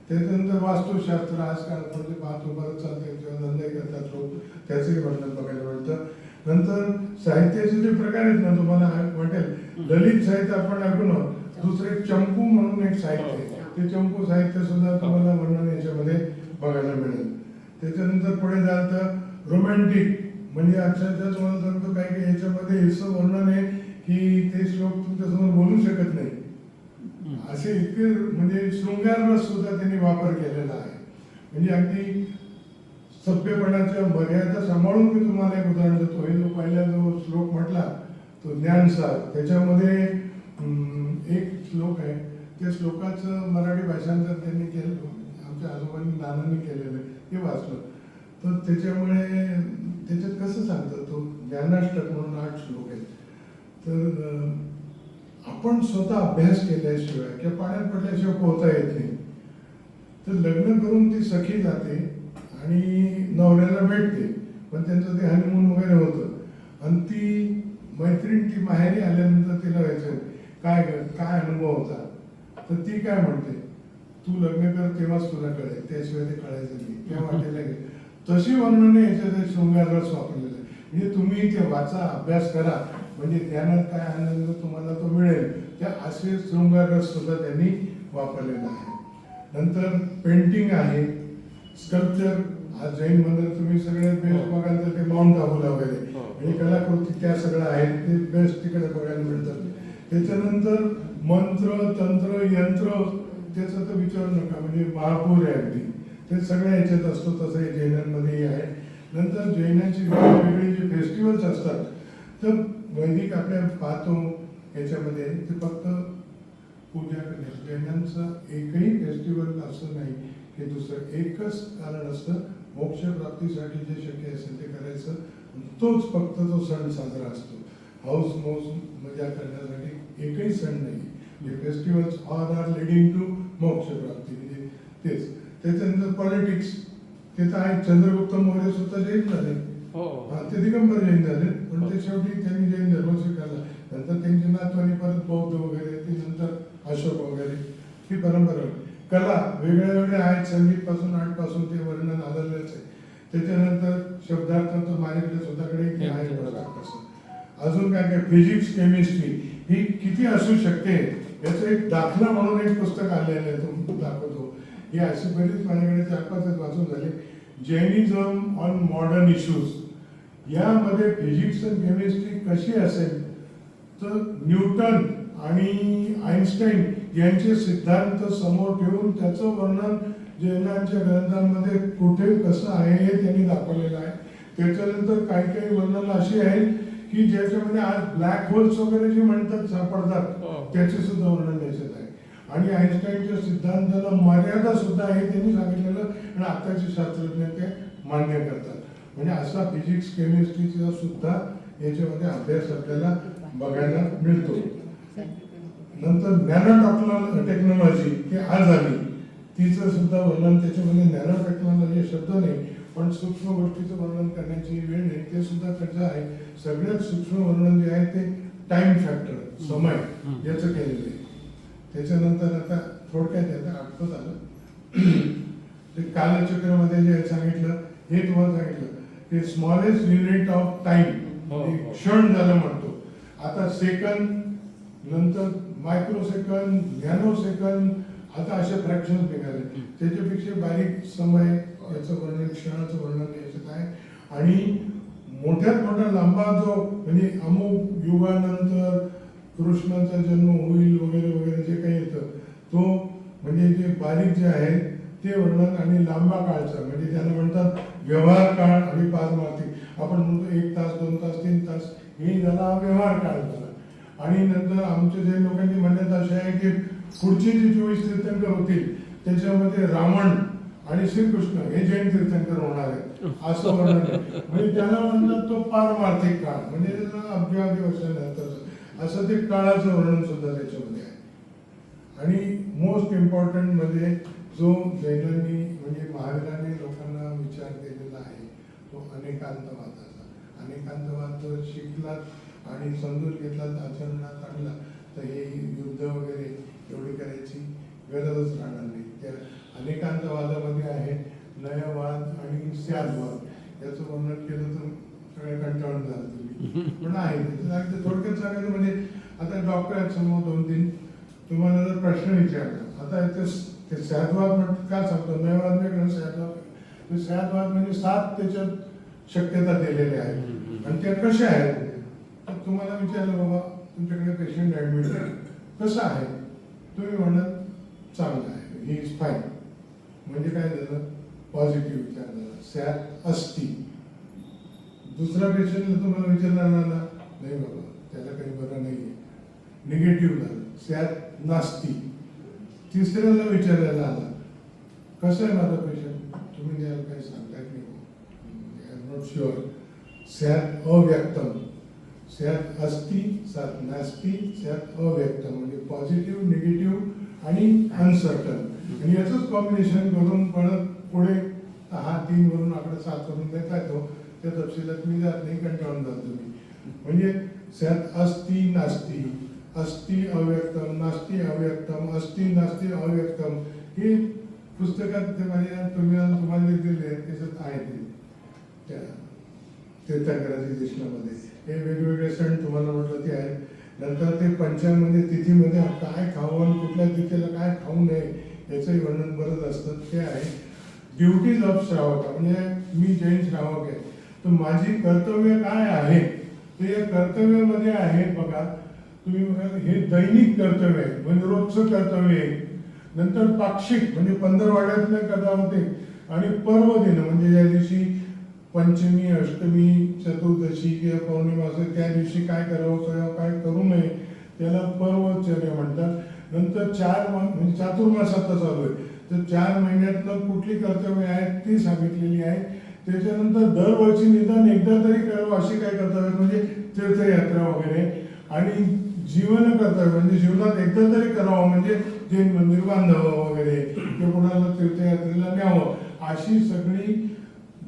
त्याच्यानंतर वास्तुशास्त्र आजकाल म्हणजे पाहतो बरंच चालतं किंवा धंदे करतात लोक, त्याचंही वर्णन बघायला मिळतं. नंतर साहित्याचे जे प्रकार आहेत ना तुम्हाला वाटेल ललित साहित्य आपण ऐकून आहोत. दुसरे चंपू म्हणून एक साहित्य आहे. ते चंपू साहित्य सुद्धा तुम्हाला वर्णन याच्यामध्ये बघायला मिळेल. त्याच्यानंतर पुढे जाल तर रोमॅन्टिक म्हणजे अक्षरशः तुम्हाला सांगतो काय की याच्यामध्ये असं वर्णन आहे की ते श्लोक तुमच्यासमोर बोलू शकत नाही असे इतके म्हणजे शृंगार रस सुद्धा त्यांनी वापर केलेला आहे. म्हणजे अगदी सभ्यपणाच्या मर्यादा सांभाळून मी तुम्हाला एक उदाहरण देतो. हे जो पहिला जो श्लोक म्हटला तो ज्ञानसार, त्याच्यामध्ये एक श्लोक आहे. त्या श्लोकाचं मराठी भाषांतर त्यांनी केलं, आमच्या आजोबांनी नानांनी केलेलं आहे, ते वाचलं. तर त्याच्यामुळे त्याच्यात कसं सांगतं तो ज्ञानाष्टक म्हणून 8 श्लोक आहेत. तर आपण स्वतः अभ्यास केल्याशिवाय किंवा पाण्यात पडल्याशिवाय पोहता येत नाही. तर लग्न करून ती सखी जाते आणि नवऱ्याला भेटते, पण त्यांचं ते हनीमून वगैरे होतं आणि ती मैत्रीण ती माहेरी आल्यानंतर तिला व्हायचं काय अनुभव होता. तर ती काय म्हणते, तू लग्न कर तेव्हाच तुला कळेल, त्याशिवाय ते कळायचं नाही, तेव्हा वाटेला गेलं. तशी वर्णने याच्यात शृंगार रस वापरलेला आहे. म्हणजे तुम्ही ते वाचा, अभ्यास करा, म्हणजे ज्ञानात काय आनंद तुम्हाला तो मिळेल. त्या असे शृंगार रस सुद्धा त्यांनी वापरलेला आहे. नंतर पेंटिंग आहे, स्कल्पचर. आज जैन मंदिर तुम्ही सगळ्यात बेस्ट बघाल तर ते माउंट आबूला वगैरे म्हणजे कलाकृती त्या सगळ्या आहेत, ते बेस्ट तिकडे बघायला मिळतात. त्याच्यानंतर मंत्र तंत्र यंत्र त्याचा तर विचारू नका, म्हणजे महापूर आहे अगदी, ते सगळ्या याच्यात असतो. तसं हे जैनांमध्येही आहे. नंतर जैनांची वेगवेगळी जे फेस्टिवल्स असतात तर वैदिक आपल्या पाहतो याच्यामध्ये ते फक्त पूजा करणे. जैनांचं एकही फेस्टिवल असं नाही की दुसरं, एकच कारण असतं मोक्षप्राप्तीसाठी जे शक्य असेल ते करायचं. तोच फक्त तो सण साजरा असतो. हाऊस मौज मजा करण्यासाठी एकही सण नाही. म्हणजे festivals all are leading to मोक्षप्राप्ती, म्हणजे तेच. त्याच्यानंतर पॉलिटिक्स ते तर आहे. चंद्रगुप्त मौर्य सुद्धा जैन झाले, ते दिगंबर जैन झाले, पण ते शेवटी त्यांनी जैन धर्म स्वीकारला. नंतर त्यांची नातवानी परत बौद्ध वगैरे, ते नंतर अशोक वगैरे ही परंपरा. कला वेगळ्या वेगळ्या आहेत, संगीत पासून आर्ट पासून ते वर्णन आलेलंच आहे. त्याच्यानंतर शब्दार्थ तर माझ्याकडे स्वतःकडे आहे. अजून काय काय फिजिक्स केमिस्ट्री ही किती असू शकते याचं एक दाखला म्हणून एक पुस्तक आलेलं आहे, तो दाखवतो. ही अशी बरीच माझ्याकडे 4-5 वाचून झाले. Jainism on modern issues. यामध्ये फिजिक्स आणि केमिस्ट्री कशी असेल तर न्यूटन आणि आईन्स्टाईन यांचे सिद्धांत समोर ठेवून त्याचं वर्णन जैनांच्या ग्रंथांमध्ये कुठे कसं आहे हे त्यांनी दाखवलेलं आहे. त्याच्यानंतर काही काही वर्णन अशी आहेत की ज्याच्यामध्ये आज ब्लॅक होल्स वगैरे जे म्हणतात सापडतात त्याचे सुद्धा वर्णन त्याच्यात आहे. आणि आईन्स्टाईनच्या सिद्धांताला मर्यादा सुद्धा आहे त्यांनी सांगितलेलं आणि आताचे शास्त्रज्ञ ते मान्य करतात. म्हणजे असा फिजिक्स केमिस्ट्रीचा सुद्धा याच्यामध्ये अभ्यास आपल्याला बघायला मिळतो. नंतर नॅनो टेक्नॉलॉजी की आज आली तिचं सुद्धा वर्णन त्याच्यामध्ये. नॅनो टेक्नॉलॉजी शब्द नाही पण सूक्ष्म गोष्टीचं वर्णन करण्याची वेळ नाही ते सुद्धा त्याचं आहे. सगळ्यात सूक्ष्म वर्णन जे आहे ते टाइम फॅक्टर समय याचं केलेलं आहे. त्याच्यानंतर आता थोडक्यात आता आठवत आलं ते कालचक्रामध्ये जे सांगितलं हे तुम्हाला सांगितलं की स्मॉलेस्ट युनिट ऑफ टाइम क्षण झालं म्हणतो. आता सेकंद नंतर मायक्रो सेकंद नॅनो सेकंद आता असे फ्रॅक्शन निघाले. त्याच्यापेक्षा बारीक समय याचं वर्णन क्षणाचं वर्णन याच्यात आहे. आणि मोठ्यात मोठा लांबा जो म्हणजे अमुक युगानंतर कृष्णाचा जन्म होईल वगैरे वगैरे जे काही येतं तो म्हणजे जे बारीक जे आहे ते वर्णन. आणि लांबा काळचा म्हणजे ज्याला म्हणतात व्यवहार काळ आणि पारमार्थिक. आपण म्हणतो 1 तास 2 तास 3 तास हे झाला व्यवहार काळ झाला. आणि नंतर आमच्या जे लोकांची मान्यता अशी आहे की पुढचे जे 24 तीर्थंकर होतील त्याच्यामध्ये रावण आणि श्रीकृष्ण हे जैन तीर्थंकर होणार आहेत असं वर्णन. म्हणजे त्याला म्हणतात तो पारमार्थिक काळ म्हणजे अब्जावधी वर्षानंतर असं ते काळाचं वर्णन सुद्धा त्याच्यामध्ये आहे. आणि मोस्ट इम्पॉर्टंट म्हणजे जो जैनांनी म्हणजे महावीरांनी लोकांना विचार केलेला आहे तो अनेकांतवादाचा. अनेकांतवाद जर शिकलात आणि समजून घेतलात आचरणात आणला तर हे युद्ध वगैरे एवढी करायची गरजच राहणार नाही. त्या अनेकांतवादामध्ये आहे लयवाद आणि स्यादवाद याचं वर्णन केलं तर सगळ्या कंटाळून झालं तुम्ही पण आहे त्याचं थोडक्यात सांगायचं म्हणजे आता डॉक्टर आहेत समोर 2-3 तुम्हाला जर प्रश्न विचारला आता ते स्यादवाद का सांगतो लयवाद वेगळं स्यादवाद. स्यादवाद म्हणजे 7 त्याच्यात शक्यता दिलेल्या आहेत आणि त्या कशा आहेत तर तुम्हाला विचारलं बाबा तुमच्याकडे पेशंट ऍडमिट आहे कसं आहे तुम्ही म्हणत चांगलं आहे ही इज फाईन म्हणजे काय झालं पॉझिटिव्ह विचार झाला सॅड असती. दुसरा पेशंटला तुम्हाला विचारणार नाही बाबा त्याला काही बरं नाही आहे निगेटिव्ह झालं सॅड नास्ती. तिसऱ्याला विचारायला आला कसं आहे माझा पेशंट तुम्ही द्यायला काही सांगताय की आय एम नॉट शुअर सॅड अव्यक्तम. सॅड असती सॅड नास्ती सॅड अव्यक्तम म्हणजे पॉझिटिव्ह निगेटिव्ह आणि अनसर्टन. आणि याचंच कॉम्बिनेशन करून परत पुढे 3 वरून आकडे 7 वरून देता येतो. त्या तपशिलात मी जात नाही कंटाळून जातो तुम्ही. म्हणजे सॅड असती नास्ती अस्ति अव्यक्तम नास्ति अव्यक्तम अस्ति नास्ति अव्यक्तम ही पुस्तकात तुम्हाला दिलेले आहेत त्याच्यात आहे ते तीर्थंकराच्या दिशणामध्ये. हे वेगवेगळे सण तुम्हाला म्हटलं ते आहे. नंतर ते पंचांगमध्ये तिथीमध्ये काय खावं आणि कुठल्या तिथीला काय खाऊ नये याचंही वर्णन बरंच असतं ते आहे. ड्युटीज ऑफ श्रावक म्हणजे मी जैन श्रावक आहे तर माझी कर्तव्य काय आहे ते या कर्तव्यामध्ये आहे. बघा तुम्ही बघा हे दैनिक कर्तव्य आहे म्हणजे रोजचं कर्तव्य आहे. नंतर पाक्षिक म्हणजे 15वाड्यातनं करता होते आणि पर्व दिन म्हणजे ज्या दिवशी पंचमी अष्टमी चतुर्दशी किंवा पौर्णिमा असेल त्या दिवशी काय करावं किंवा काय करू नये त्याला पर्वचर्या म्हणतात. नंतर 4 म्हणजे चातुर्मासात चालू आहे तर 4 महिन्यातनं कुठली कर्तव्य आहेत ती सांगितलेली आहे. त्याच्यानंतर दरवर्षी निदान एकदा तरी करावं अशी काय कर्तव्य म्हणजे तीर्थयात्रा वगैरे. आणि जीवन कर्तव्य म्हणजे जीवनात एकदा तरी करावं म्हणजे जे मंदिर बांधावं वगैरे किंवा कोणाला तीर्थयात्रेला न्यावं अशी सगळी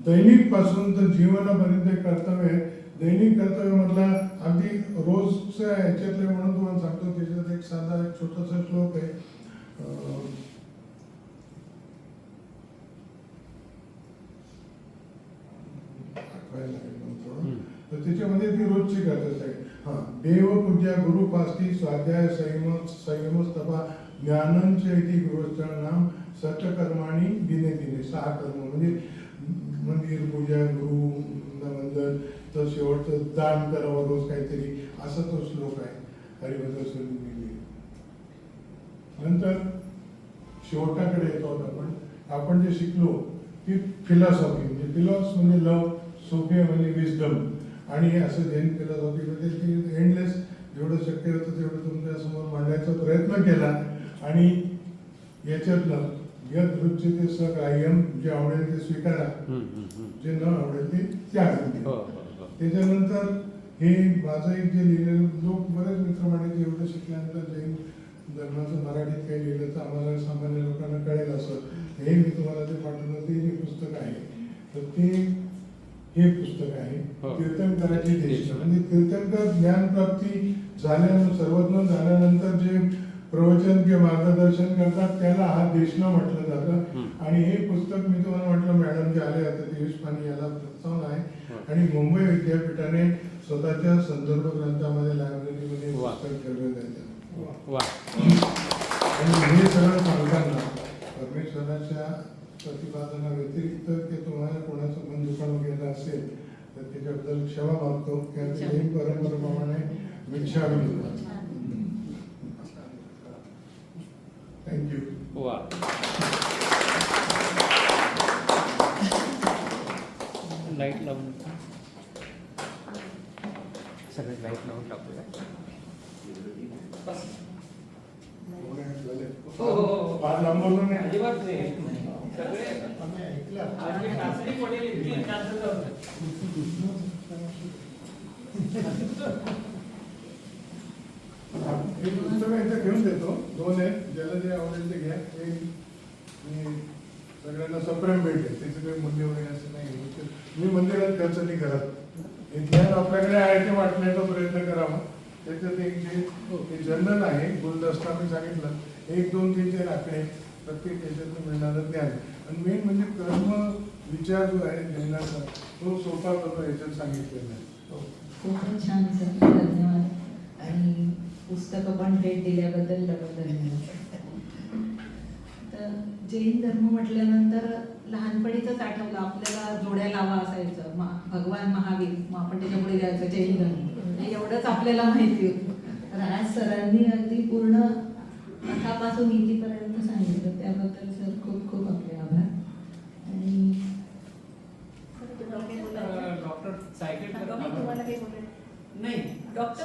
दैनिक पासून तर जीवनापर्यंत कर्तव्य आहे. दैनिक कर्तव्यामधला अगदी रोजच्या ह्याच्यातले म्हणून तुम्हाला सांगतो त्याच्यात एक साधा एक छोटासा श्लोक आहे. आठवायला लागेल थोडं तर त्याच्यामध्ये ती रोजची कर्तव्य आहे. देवपूजा गुरुपास्ती स्वाध्याय संयमस्तपा ज्ञानंच इति गृहस्थानां सटकर्माणी दिने दिने 6 कर्म म्हणजे मंदिर पूजा गुरु वंदन तर शेवटचं दान करावं रोज काहीतरी असा तो श्लोक आहे हरिभद्र स्वामी. नंतर शेवटाकडे येतो आपण जे शिकलो ती फिलॉसॉफी म्हणजे फिलॉस म्हणजे लव, सोफिया म्हणजे विजडम आणि असं जैन फिलॉसॉफीमध्ये ती एंडलेस जेवढं शक्य होतं तेवढं तुमच्या समोर मांडण्याचा प्रयत्न केला. आणि याच्यातलं यद रुच्यते सग्राह्यम, जे आवडेल ते स्वीकारा, जे न आवडेल ते त्याग. त्याच्यानंतर हे माझं एक जे लिहिलेलं लोक बरेच मित्र म्हणाले एवढं शिकल्यानंतर जैन धर्माचं मराठीत काही लिहिलं तर आम्हाला सामान्य लोकांना कळेल असं. हे मी तुम्हाला जे पाठवलं ते जे पुस्तक आहे तर ते हे पुस्तक आहे तीर्थंकराची देशना. म्हणजे तीर्थंकर ज्ञानप्राप्ती झाल्यानंतर सर्वज्ञ झाल्यानंतर जे प्रवचन किंवा मार्गदर्शन करतात त्याला हा देशना म्हटलं जातं. आणि हे पुस्तक मी तुम्हाला म्हटलं मॅडम जे आले आता तेवीस पाणी याला प्रस्तावना आहे आणि मुंबई विद्यापीठाने स्वतःच्या संदर्भ ग्रंथामध्ये लायब्ररीमध्ये पुस्तक ठेवलेलं आहे. आणि हे सगळं सांगताना परमेश्वराच्या प्रतिपादना व्यतिरिक्त ते तुम्हाला कोणाचं मन दुकान वगैरे असेल तर त्याच्याबद्दल क्षमा मागतो. जैन परंपरेप्रमाणे भिक्षामी. थँक्यू. वा, लाईट लावून सगळे लाईट लावून टाकूया. फार लांबवलं नाही. अजिबात नाही. सगळे हे पुस्तक इथे घेऊन देतो. 2 आहेत, ज्याला जे आवडेल ते घ्या. मी सगळ्यांना सप्रेम भेटेल, त्याचं काही मूल्य वगैरे असं नाही. मी मंदिरात खर्च नाही करत. हे ज्ञान आपल्याकडे आहे ते वाटण्याचा प्रयत्न करावा. त्याच्यात एक जे जर्नल आहे गुलदस्ता मी सांगितलं 1, 2, 3 ते आकडे प्रत्येक याच्यातून मिळणारं ज्ञान. आणि मेन म्हणजे कर्म विचार जो आहे जैनाचा तो सोपा करतो याच्यात सांगितलेला आहे. खूपच छान सर, धन्यवाद. आणि पुस्तकं पण भेट दिल्याबद्दल डबल धन्यवाद. तर जैन धर्म म्हटल्यानंतर लहानपणीच आठवलं आपल्याला जोड्या लावा असायचं भगवान महावीर, मग आपण त्याच्यापुढे जायचं जैन धर्म, एवढंच आपल्याला माहिती होतं. तर आज सरांनी अगदी पूर्ण कथापासून नीतीपर्यंत सांगितलं, त्याबद्दल सर खूप खूप आपले आभार. आणि डॉक्टर सायकेट तुम्हाला काही बोलायचं नाही डॉक्टर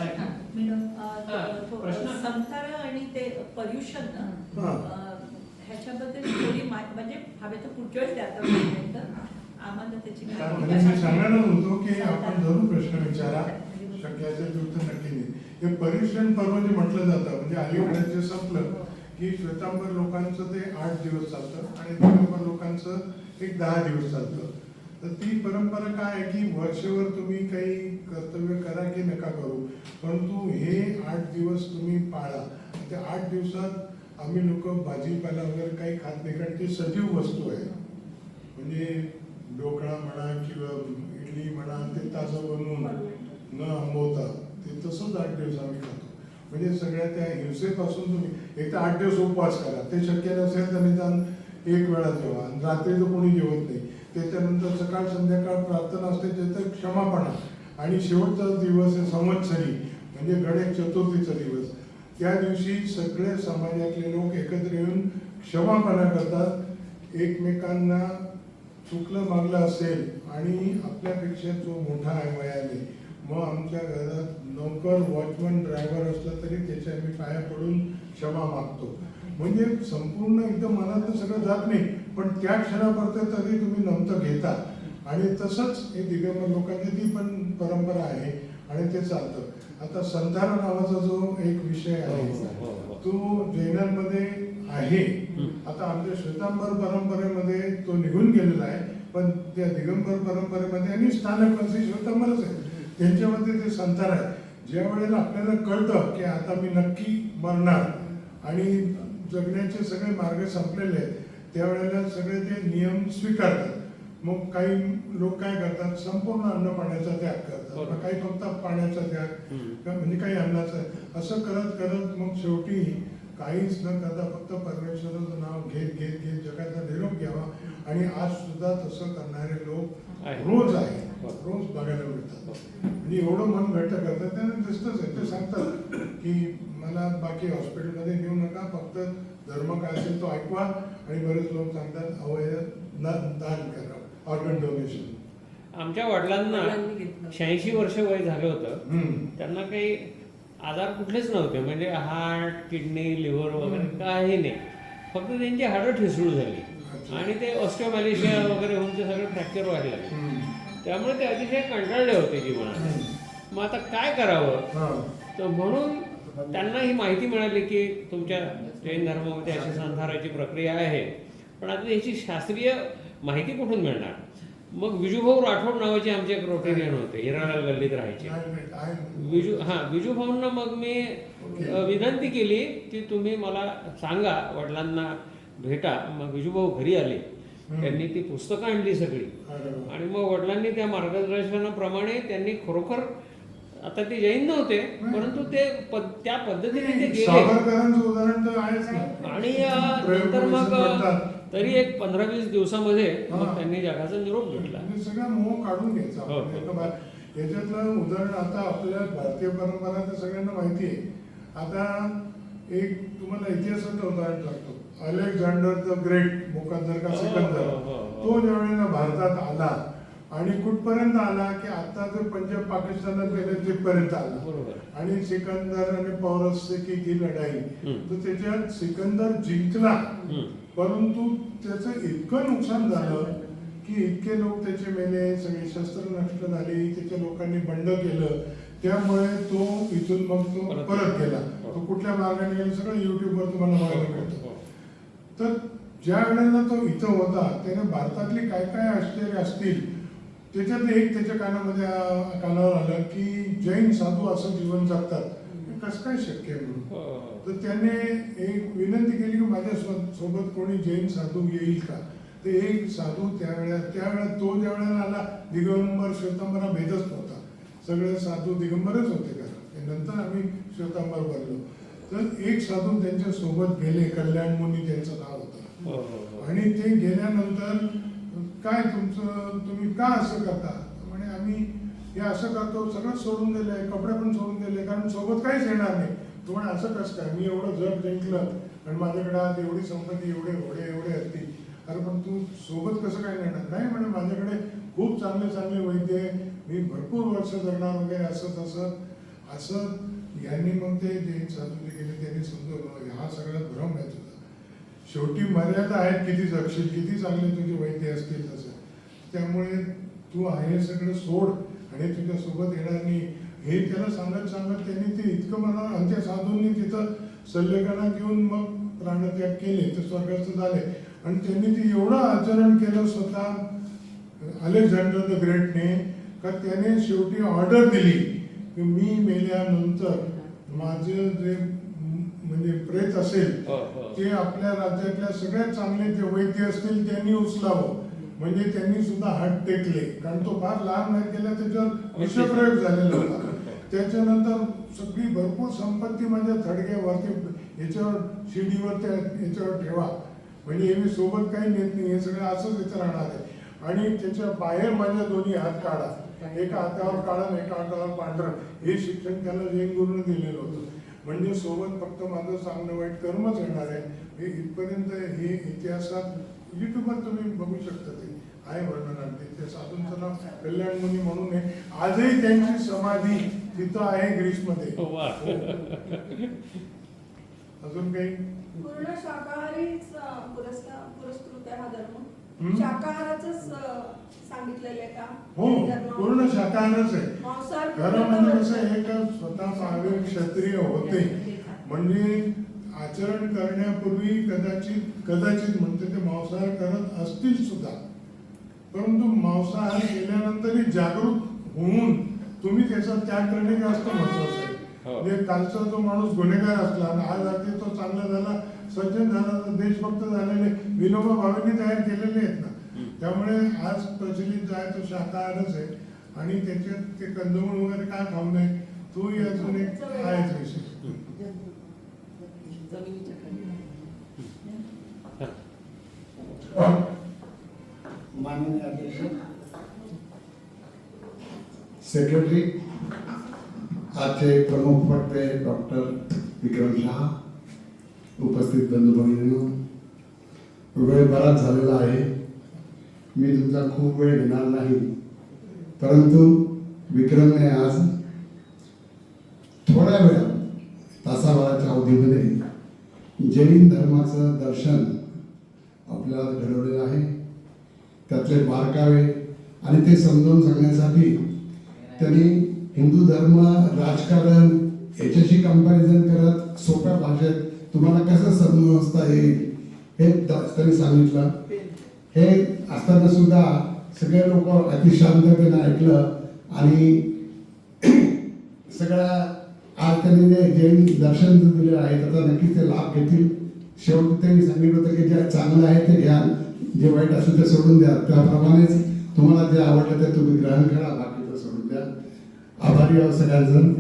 प्रश्न संथार आणि ते पर्युषण ह्याच्याबद्दल थोडी म्हणजे हवे तर पुढच्या वेळेस द्या आम्हाला त्याची म्हणजे मी सांगणार होतो की आपण जरूर प्रश्न विचारा, शक्य असेल तर उत्तर नक्की देईल. हे पर्युषण पर्व जे म्हटलं जातं म्हणजे अलीकडे जे संपलं की श्वेतांबर लोकांचं ते 8 दिवस चालतं आणि दिगंबर लोकांचं एक 10 दिवस चालतं. तर ती परंपरा काय आहे की वर्षभर तुम्ही काही कर्तव्य करा की नका करू, परंतु हे 8 दिवस तुम्ही पाळा. त्या 8 दिवसात आम्ही लोक भाजीपाला वगैरे काही खात नाही, कारण ती सजीव वस्तू आहे. म्हणजे ढोकळा म्हणा किंवा इडली म्हणा ते ताजं बनवून न आंबवता ते तसंच 8 दिवस आम्ही खातो. म्हणजे सगळ्या त्या हिंसेपासून तुम्ही एक तर 8 दिवस उपवास करा, ते शक्य नसेल तर निदान 1 वेळा जेवा. आणि रात्री तर कोणी जेवत नाही. त्याच्यानंतर सकाळ संध्याकाळ प्रार्थना असते, त्याचं क्षमापणा. आणि शेवटचा दिवस आहे संवत्सरी म्हणजे गणेश चतुर्थीचा दिवस. त्या दिवशी सगळे समाजातले लोक एकत्र येऊन क्षमापणा करतात. एकमेकांना चुकलं मागलं असेल आणि आपल्यापेक्षा जो मोठा आहे वयाने, मग आमच्या घरात नोकर वॉचमन ड्रायव्हर असला तरी त्याच्या मी पाया पडून क्षमा मागतो. म्हणजे संपूर्ण एकदम मनात सगळं जात नाही, पण त्या क्षणापर्यंत तरी तुम्ही नमतं घेता. आणि तसंच हे दिगंबर लोकांची ती पण परंपरा आहे आणि ते चालतं. आता संधारा नावाचा जो एक विषय आहे तो जैनांमध्ये आहे. आता आमच्या श्वेतांबर परंपरेमध्ये तो निघून गेलेला आहे, पण त्या दिगंबर परंपरेमध्ये आणि स्थानक म्हणजे श्वेतांबरच आहे, त्यांच्यामध्ये ते संतार आहे. ज्या वेळेला आपल्याला कळतं की आता मी नक्की मरणार आणि जगण्याचे सगळे मार्ग संपलेले आहेत, त्यावेळेला सगळे ते नियम स्वीकारतात. मग काही लोक काय करतात, संपूर्ण अन्न पाण्याचा त्याग करतात, बरोबर. मग काही फक्त पाण्याचा त्याग, म्हणजे काही अन्नाचा, असं करत करत मग शेवटी काहीच न करता फक्त परमेश्वराचं नाव घेत घेत घेत जगाचा निरोप घ्यावा. आणि आज सुद्धा तसं करणारे लोक आहे. रोज आहेत, रोज बघायला मिळतात. म्हणजे एवढं मन घट्ट करतात, त्यांना दिसतंच आहे. ते सांगतात की मला बाकी हॉस्पिटलमध्ये नेऊ नका, फक्त धर्म काय असेल तो ऐकवा. आणि बरेच लोक सांगतात अवयव दान करा, ऑर्गन डोनेशन. आमच्या वडिलांना वडिलांनी घेतलं. 86 वर्ष वय झालं होतं. हम्म. त्यांना काही आजार कुठलेच नव्हते, म्हणजे हार्ट, किडनी, लिव्हर वगैरे काही नाही. फक्त त्यांची हाडं ठिसूळ झाली अच्छा. आणि ते ऑस्टिओमॅलेशिया वगैरे होऊन ते सगळे फ्रॅक्चर व्हायला लागले. हम्म. त्यामुळे ते अतिशय कंटाळले होते जीवनात. हम्म. मग आता काय करावं, हा. तर म्हणून त्यांना ही माहिती मिळाली की तुमच्या जैन धर्मामध्ये अशी संसाराची प्रक्रिया आहे, पण आता याची शास्त्रीय माहिती कुठून मिळणार. मग विजूभाऊ राठोड नावाचे आमचे एक रोटेरियन होते, हिरालाल गल्लीत राहायचे. विजूभाऊंना मग मी विनंती केली की तुम्ही मला सांगा, वडिलांना भेटा. मग विजूभाऊ घरी आले, त्यांनी ती पुस्तकं आणली सगळी. आणि मग वडिलांनी त्या मार्गदर्शनाप्रमाणे त्यांनी खरोखर, आता ते जैन नव्हते परंतु ते त्या पद्धतीने ते गेले. सावरकरांचं उदाहरण तर आहेच ना. आणि नंतर मग तरी एक 15-20 दिवसामध्ये मग त्यांनी जगाचा निरोप घेतला. म्हणजे सगळा मोह काढून घ्यायचा. हो, हो. याच्यातलं उदाहरण आता आपल्या भारतीय परंपरा तर सगळ्यांना माहिती आहे. आता एक तुम्हाला इतिहासाचं उदाहरण सांगतो. अलेक्झांडर द ग्रेट, मुकद्दर का सिकंदर, तो ज्यावेळेला भारतात आला आणि कुठपर्यंत आला की आता जो पंजाब पाकिस्तानात गेले तिथपर्यंत आला. बरोबर. आणि सिकंदर आणि पौरस्त्य की लढाई, तर त्याच्यात सिकंदर जिंकला, परंतु त्याचं इतकं नुकसान झालं की इतके लोक त्याचे मेले, सगळे शस्त्र नष्ट झाली, त्याच्या लोकांनी बंड केलं. त्यामुळे तो इथून मग तो परत गेला. तो कुठल्या मार्गाने गेला सगळं युट्यूबवर तुम्हाला बघायला मिळतं. तर ज्या वेळेला तो इथं होता त्याने भारतातली काय काय आश्चर्य असतील त्याच्यात एक त्याच्या कानावर आलं की जैन साधू असं जीवन जगतात, कसं काय शक्य आहे म्हणून. तर त्याने एक विनंती केली की माझ्या सोबत कोणी जैन साधू येईल का. ते एक साधू त्यावेळेला तो ज्या वेळेला आला, दिगंबर श्वेतांबर हा भेदच नव्हता, सगळे साधू दिगंबरच होते. कारण नंतर आम्ही श्वेतांबर बनलो. तर एक साधू त्यांच्या सोबत गेले, कल्याण मुनी त्यांचं नाव होतं. आणि ते गेल्यानंतर काय तुम्ही का असं करता, म्हणे आम्ही हे असं करतो, सगळं सोडून दिलंय, कपडे पण सोडून दिले, कारण सोबत काहीच येणार नाही. तो म्हणे असं कसं काय, मी एवढं जग जिंकलं आणि माझ्याकडे आज एवढी संपत्ती, एवढे घोडे एवढे असतील, अरे पण तू सोबत कसं काय नेणार. नाही म्हणे माझ्याकडे खूप चांगले चांगले वैद्य आहे, मी भरपूर वर्ष जगणार वगैरे असं तसं. असं यांनी मग ते जैन साधू जे गेले त्यांनी समजवलं हा सगळा भ्रम आहे तुझा. शेवटी मर्यादा आहेत, किती जगशील, किती चांगले तुझे वैद्य असतील तसं. त्यामुळे तू हे सगळं सोड आणि तुझ्या सोबत येणार नाही हे त्याला सांगत सांगत त्यांनी ते इतकं म्हणा. आणि त्या साधूंनी तिथं सल्लेखना घेऊन मग प्राणत्याग केले, ते स्वर्गस्थ झाले. आणि त्यांनी ते एवढं आचरण केलं स्वतः अलेक्झांडर द ग्रेटने, का त्याने शेवटी ऑर्डर दिली की मी मेल्यानंतर माझे जे म्हणजे प्रेत असेल ते आपल्या राज्यातल्या सगळ्यात चांगले जे वैद्य असतील त्यांनी उचलावं. म्हणजे त्यांनी सुद्धा हात टेकले, कारण तो फार लहान नाही गेला, त्याच्यावर विषप्रयोग झालेला होता. त्याच्यानंतर सगळी भरपूर संपत्ती माझ्या थडग्यावरती याच्यावर शिडीवर त्या याच्यावर ठेवा, म्हणजे हे मी सोबत काही नेत नाही, हे सगळं असंच इथं राहणार आहे. आणि त्याच्या बाहेर माझ्या दोन्ही हात काढा, एका हातावर काढा एका हातावर पांढरं, हे शिक्षण त्याला जैन गुरुने दिलेलं होतं. म्हणजे सोबत फक्त माझं चांगलं वाईट कर्मच येणार आहे. हे इथपर्यंत हे इतिहासात युट्यूबवर तुम्ही बघू शकता, ते आहे वर्णन. आणि त्या साधूंचं नाव कल्याण मुनी म्हणून आहे. आजही त्यांची समाधी तिथं आहे ग्रीसमध्ये. अजून काही पूर्ण शाकाहारीच पुरस्कृत आहे हा धर्म. शाकाहाराच सांगितलेलं आहे का? हो, पूर्ण शाकाहारच आहे. मांसाहार खरं म्हणजे कसं आहे का स्वतः महावीर क्षत्रिय होते, म्हणजे आचरण करण्यापूर्वी कदाचित म्हणते ते मांसाहार करत असतील सुद्धा, परंतु मांसाहार केल्यानंतरही जागरूक होऊन तुम्ही त्याचा त्याग करणे जास्त महत्वाचं आहे. म्हणजे कालचा जो माणूस गुन्हेगार असला आणि आज रात्री तो चांगला झाला, सज्जन झाला, देशभक्त झालेले विनोबा भावेंनी तयार केलेले आहेत ना. त्यामुळे आज प्रचलित जो आहे तो शाकाहारच आहे आणि त्याच्यात ते कंदमुळ वगैरे काय खाऊ नये तोही अजून एक आहेच विषय. माननीय अध्यक्ष, सेक्रेटरी, आजचे प्रमुख वक्ते डॉक्टर विक्रम शहा, उपस्थित बंधू भगिनींनो, वेळ बराच झालेला आहे. मी तुमचा खूप वेळ घेणार नाही, परंतु विक्रमने आज थोड्या वेळात तासाभराच्या अवधीमध्ये जैन धर्माचं दर्शन आपल्याला घडवलेलं आहे. त्यातले बारकावे आणि ते समजावून सांगण्यासाठी त्यांनी हिंदू धर्म राजकारण याच्याशी कंपॅरिझन करत सोप्या भाषेत तुम्हाला कसं समजता येईल हे त्यांनी सांगितलं. हे असताना सुद्धा सगळे लोक अतिशांततेने ऐकलं आणि सगळ्या आज त्यांनी जे जैन दर्शन दिलेलं आहे त्याचा नक्कीच ते लाभ घेतील. शेवटी त्यांनी सांगितलं होतं की जे चांगलं आहे ते घ्या, जे वाईट असेल ते सोडून द्या. त्याप्रमाणेच तुम्हाला जे आवडलं ते तुम्ही ग्रहण करा, बाकीचं सोडून द्या. आभारी आहोत सगळ्यांजण.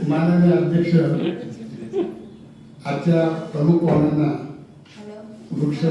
माननीय अध्यक्ष, आजच्या प्रमुख पाहुण्यांना वृक्ष